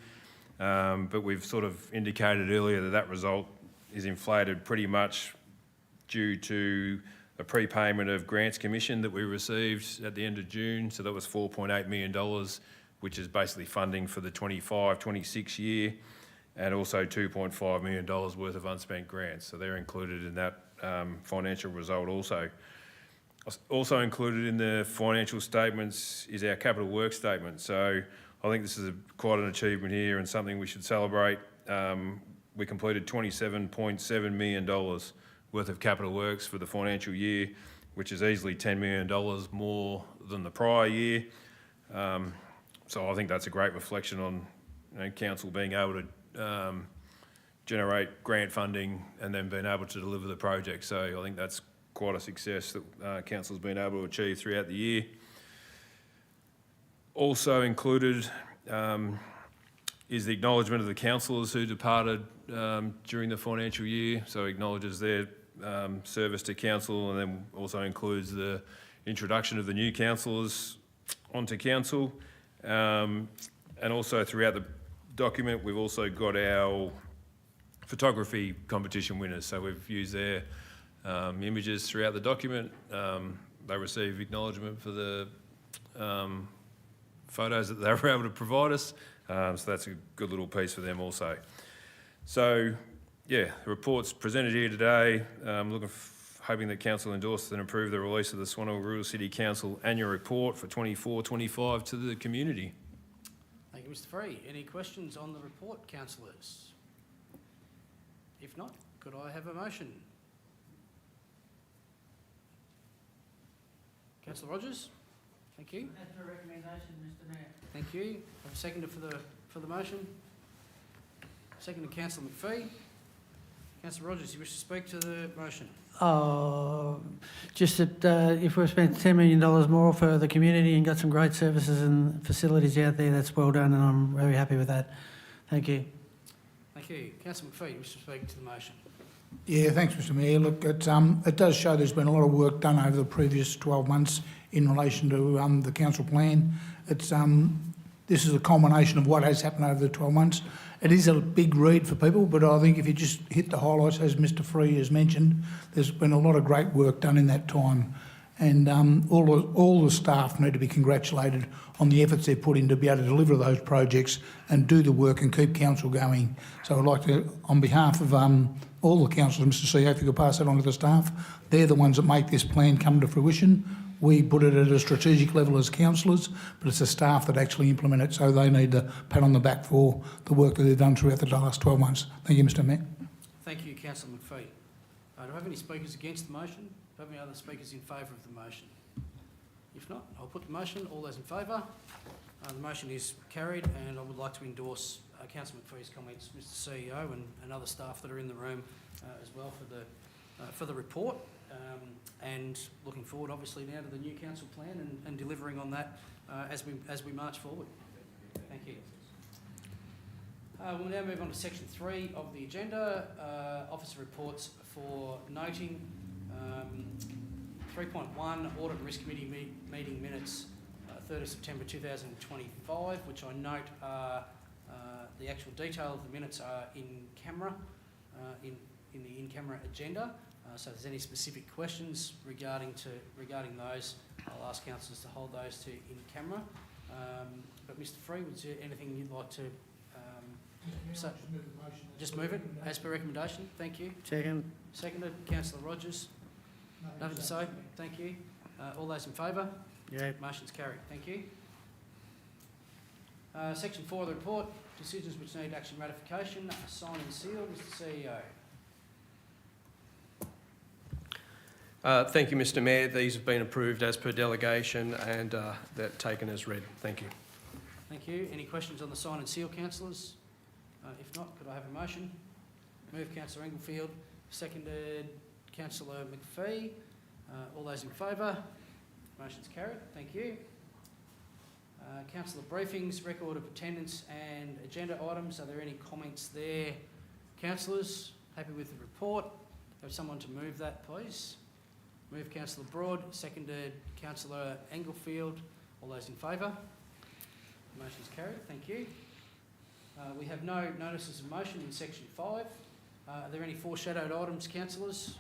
C: but we've sort of indicated earlier that result is inflated pretty much due to a prepayment of grants commission that we received at the end of June, so that was $4.8 million, which is basically funding for the 25-26 year, and also $2.5 million worth of unspent grants, so they're included in that financial result also. Also included in the financial statements is our capital work statement, so I think this is quite an achievement here and something we should celebrate. We completed $27.7 million worth of capital works for the financial year, which is easily $10 million more than the prior year. So I think that's a great reflection on council being able to generate grant funding and then being able to deliver the project. So I think that's quite a success that council's been able to achieve throughout the year. Also included is the acknowledgement of the councillors who departed during the financial year, so acknowledges their service to council, and then also includes the introduction of the new councillors onto council. And also throughout the document, we've also got our photography competition winners, so we've used their images throughout the document. They receive acknowledgement for the photos that they were able to provide us, so that's a good little piece for them also. So yeah, the report's presented here today. Hoping that council endorses and approve the release of the Swan Hill Rural City Council annual report for 24-25 to the community.
A: Thank you, Mr. Free. Any questions on the report, councillors? If not, could I have a motion? Councillor Rogers? Thank you.
I: As per recommendation, Mr Mayor.
A: Thank you. Have a seconder for the motion. Second to Councillor McPhee. Councillor Rogers, you wish to speak to the motion?
I: Just that if we've spent $10 million more for the community and got some great services and facilities out there, that's well done, and I'm very happy with that. Thank you.
A: Thank you. Councillor McPhee, you wish to speak to the motion?
F: Yeah, thanks, Mr Mayor. Look, it does show there's been a lot of work done over the previous 12 months in relation to the council plan. This is a culmination of what has happened over the 12 months. It is a big read for people, but I think if you just hit the highlights, as Mr Free has mentioned, there's been a lot of great work done in that time. And all the staff need to be congratulated on the efforts they've put in to be able to deliver those projects and do the work and keep council going. So I'd like to, on behalf of all the councillors, Mr CEO, if you could pass that on to the staff, they're the ones that make this plan come to fruition. We put it at a strategic level as councillors, but it's the staff that actually implement it, so they need the pat on the back for the work that they've done throughout the last 12 months. Thank you, Mr Mayor.
A: Thank you, Councillor McPhee. Do I have any speakers against the motion? Do I have any other speakers in favour of the motion? If not, I'll put the motion. All those in favour? The motion is carried, and I would like to endorse Councillor McPhee's comments, Mr CEO, and other staff that are in the room as well for the report. And looking forward, obviously, now to the new council plan and delivering on that as we march forward. Thank you. We'll now move on to section 3 of the agenda, officer reports for noting. 3.1, Audit and Risk Committee meeting minutes, 3rd of September 2025, which I note the actual detail of the minutes are in camera, in the in-camera agenda. So if there's any specific questions regarding those, I'll ask councillors to hold those to in camera. But Mr Free, was there anything you'd like to say? Just move it as per recommendation. Thank you.
I: Second.
A: Seconded, Councillor Rogers. Nothing to say. Thank you. All those in favour?
I: Yeah.
A: Motion's carried. Thank you. Section 4 of the report, decisions which need action ratification, sign and seal. Mr CEO.
D: Thank you, Mr Mayor. These have been approved as per delegation and they're taken as read. Thank you.
A: Thank you. Any questions on the sign and seal, councillors? If not, could I have a motion? Move Councillor Englefield, seconded Councillor McPhee. All those in favour? Motion's carried. Thank you. Councillor briefings, record of attendance and agenda items. Are there any comments there? Councillors, happy with the report? Have someone to move that, please? Move Councillor Broad, seconded Councillor Englefield. All those in favour? Motion's carried. Thank you. We have no notices of motion in section 5. Are there any foreshadowed items, councillors?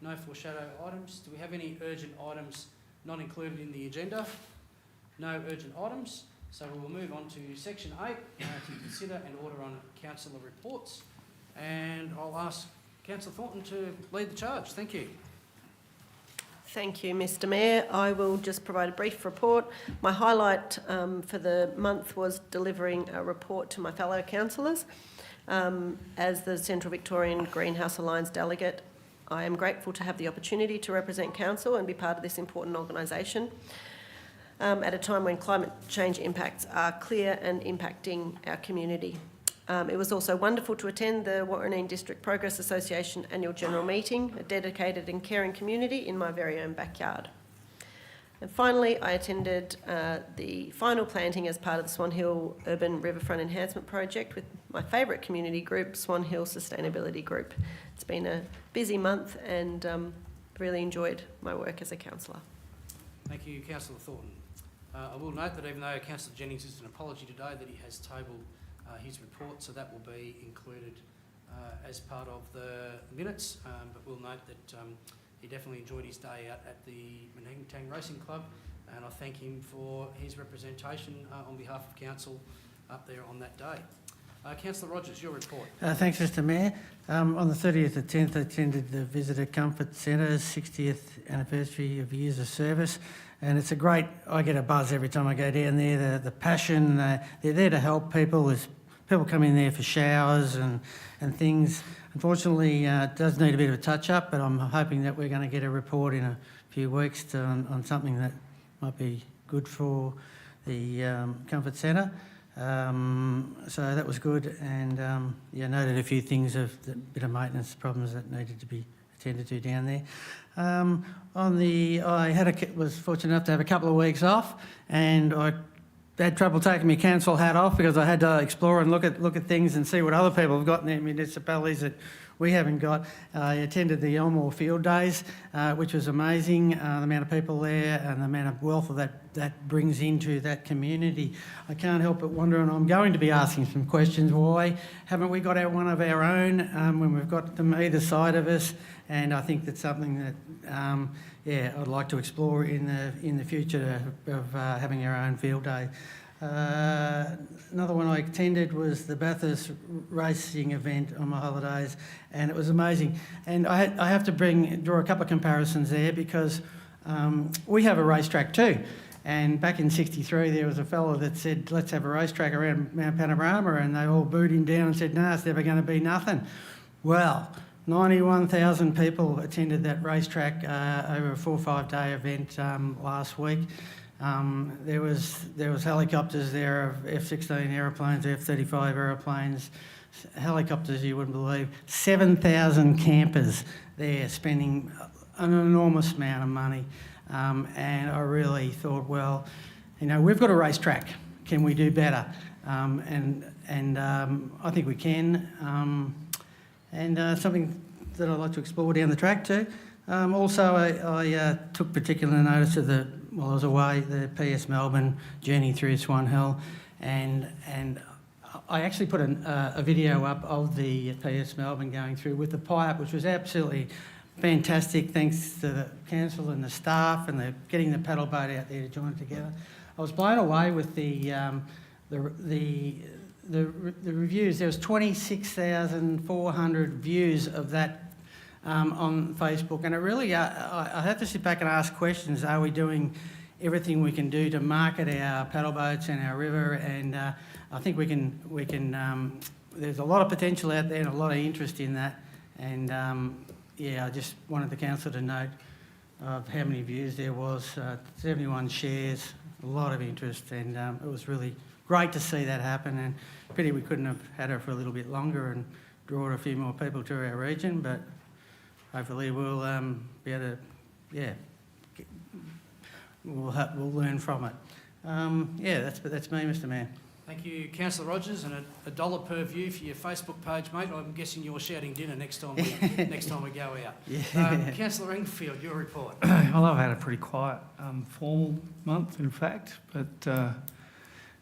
A: No foreshadowed items. Do we have any urgent items not included in the agenda? No urgent items. So we will move on to section 8 to consider and order on councillor reports. And I'll ask Councillor Thornton to lead the charge. Thank you.
B: Thank you, Mr Mayor. I will just provide a brief report. My highlight for the month was delivering a report to my fellow councillors. As the Central Victorian Greenhouse Alliance delegate, I am grateful to have the opportunity to represent council and be part of this important organisation at a time when climate change impacts are clear and impacting our community. It was also wonderful to attend the Warraneen District Progress Association annual general meeting, a dedicated and caring community in my very own backyard. And finally, I attended the final planting as part of the Swan Hill Urban Riverfront Enhancement Project with my favourite community group, Swan Hill Sustainability Group. It's been a busy month and really enjoyed my work as a councillor.
A: Thank you, Councillor Thornton. I will note that even though Councillor Jennings is an apology today, that he has tabled his report, so that will be included as part of the minutes. But we'll note that he definitely enjoyed his day out at the Menhingtang Racing Club, and I thank him for his representation on behalf of council up there on that day. Councillor Rogers, your report.
I: Thanks, Mr Mayor. On the 30th of 10th, I attended the Visitor Comfort Centre's 60th anniversary of years of service. And it's I get a buzz every time I go down there, the passion, they're there to help people. There's people come in there for showers and things. Unfortunately, it does need a bit of a touch-up, but I'm hoping that we're going to get a report in a few weeks on something that might be good good for the Comfort Centre. So that was good, and noted a few things of the bit of maintenance problems that needed to be attended to down there. I was fortunate enough to have a couple of weeks off, and I had trouble taking my council hat off because I had to explore and look at things and see what other people have got in their municipalities that we haven't got. I attended the Elmore Field Days, which was amazing, the amount of people there and the amount of wealth that brings into that community. I can't help but wonder, and I'm going to be asking some questions, why haven't we got one of our own when we've got them either side of us? And I think that's something that, I'd like to explore in the future of having our own field day. Another one I attended was the Bathurst racing event on my holidays, and it was amazing. And I have to draw a couple of comparisons there because we have a racetrack too. And back in '63, there was a fellow that said, let's have a racetrack around Mount Panorama, and they all booed him down and said, no, it's never going to be nothing. Well, 91,000 people attended that racetrack over a 4 or 5 day event last week. There was helicopters there of F-16 aeroplanes, F-35 aeroplanes, helicopters you wouldn't believe. 7,000 campers there spending an enormous amount of money. And I really thought, well, we've got a racetrack. Can we do better? And I think we can. And something that I'd like to explore down the track too. Also, I took particular notice of while I was away, the PS Melbourne journey through Swan Hill, and I actually put a video up of the PS Melbourne going through with the pipe, which was absolutely fantastic. Thanks to the council and the staff and getting the paddle boat out there to join it together. I was blown away with the reviews. There was 26,400 views of that on Facebook, and it really, I have to sit back and ask questions. Are we doing everything we can do to market our paddle boats and our river? And I think we can. There's a lot of potential out there and a lot of interest in that. And I just wanted the council to note of how many views there was. 71 shares, a lot of interest, and it was really great to see that happen. And pity we couldn't have had her for a little bit longer and draw a few more people to our region, but hopefully we'll be able to, we'll learn from it. That's me, Mr. Mayor.
A: Thank you, Councillor Rogers, and $1 per view for your Facebook page, mate. I'm guessing you're shouting dinner next time we go out.
I: Yeah.
A: Councillor Inglefield, your report.
K: Well, I've had a pretty quiet, formal month, in fact, but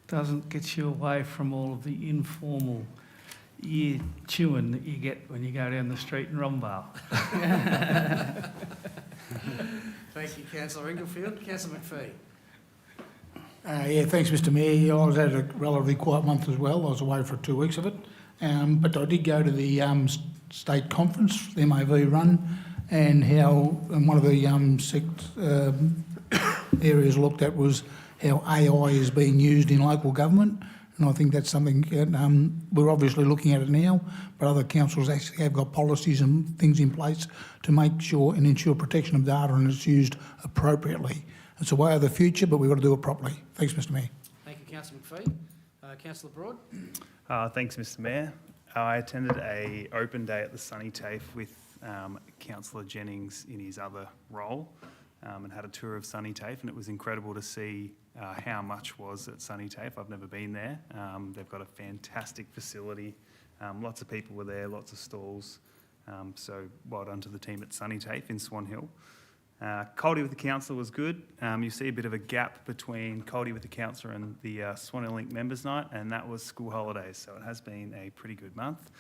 K: doesn't get you away from all of the informal ear chewing that you get when you go down the street in Rombale.
A: Thank you, Councillor Inglefield. Councillor McPhee.
F: Thanks, Mr. Mayor. I was had a relatively quiet month as well. I was away for 2 weeks of it. But I did go to the state conference, the MAV run, and one of the areas looked at was how AI is being used in local government. And I think that's something we're obviously looking at it now, but other councils actually have got policies and things in place to make sure and ensure protection of data and it's used appropriately. It's a way of the future, but we've got to do it properly. Thanks, Mr. Mayor.
A: Thank you, Councillor McPhee. Councillor Broad.
H: Thanks, Mr. Mayor. I attended an open day at the Sunny TAFE with Councillor Jennings in his other role and had a tour of Sunny TAFE, and it was incredible to see how much was at Sunny TAFE. I've never been there. They've got a fantastic facility. Lots of people were there, lots of stalls. So well done to the team at Sunny TAFE in Swan Hill. Coldie with the Council was good. You see a bit of a gap between Coldie with the Council and the Swan Hill Link Members Night, and that was school holidays, so it has been a pretty good month.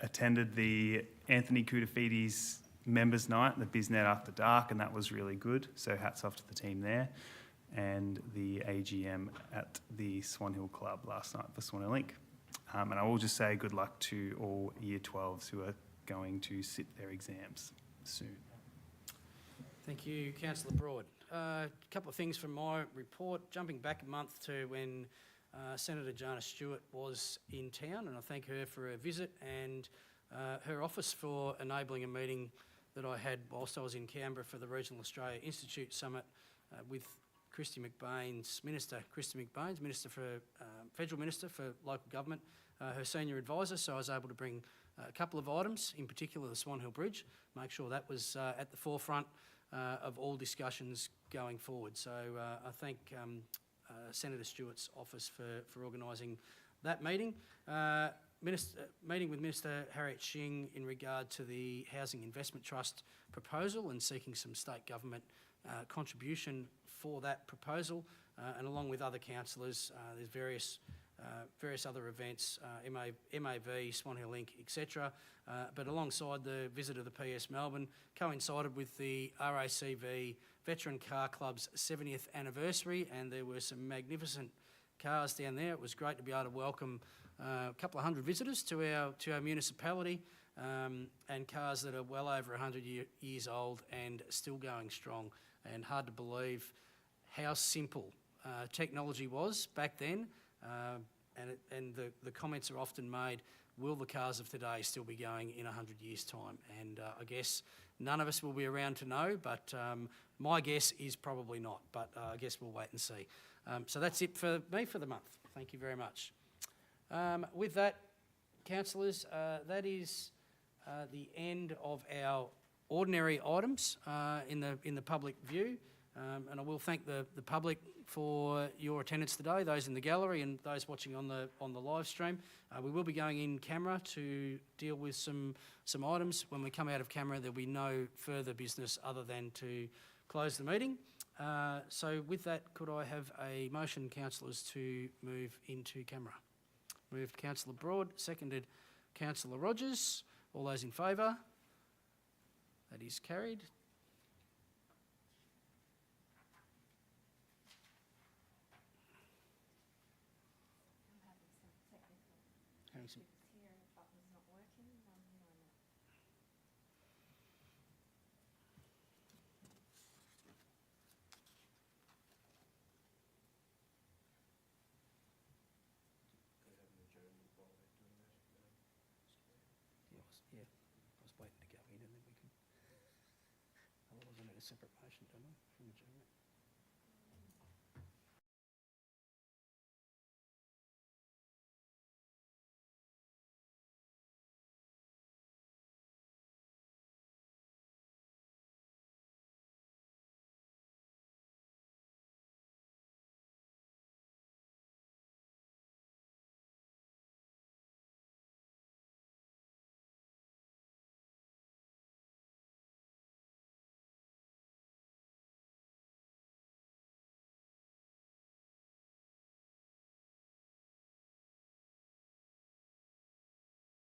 H: Attended the Anthony Koutafidis Members Night, the BizNet After Dark, and that was really good, so hats off to the team there. And the AGM at the Swan Hill Club last night for Swan Hill Link. And I will just say good luck to all Year 12s who are going to sit their exams soon.
A: Thank you, Councillor Broad. A couple of things from my report. Jumping back a month to when Senator Jana Stewart was in town, and I thank her for her visit and her office for enabling a meeting that I had whilst I was in Canberra for the Regional Australia Institute Summit with Christy McBain's Minister, Federal Minister for Local Government, her senior advisor, so I was able to bring a couple of items, in particular the Swan Hill Bridge, make sure that was at the forefront of all discussions going forward. So I thank Senator Stewart's office for organising that meeting. Meeting with Minister Harriet Shing in regard to the Housing Investment Trust proposal and seeking some state government contribution for that proposal, and along with other councillors, there's various other events, MAV, Swan Hill Link, etc. But alongside the visit of the PS Melbourne, coincided with the RACV Veteran Car Club's 70th anniversary, and there were some magnificent cars down there. It was great to be able to welcome a couple of hundred visitors to our municipality, and cars that are well over 100 years old and still going strong. And hard to believe how simple technology was back then. And the comments are often made, will the cars of today still be going in 100 years' time? And I guess none of us will be around to know, but my guess is probably not. But I guess we'll wait and see. So that's it for me for the month. Thank you very much. With that, councillors, that is the end of our ordinary items in the public view. And I will thank the public for your attendance today, those in the gallery and those watching on the live stream. We will be going in camera to deal with some items. When we come out of camera, there'll be no further business other than to close the meeting. So with that, could I have a motion, councillors, to move into camera? Moved Councillor Broad, seconded Councillor Rogers. All those in favour? That is carried. Having some- Yeah, I was waiting to go in and then we can. Otherwise, I need a separate motion, don't I, from adjournment?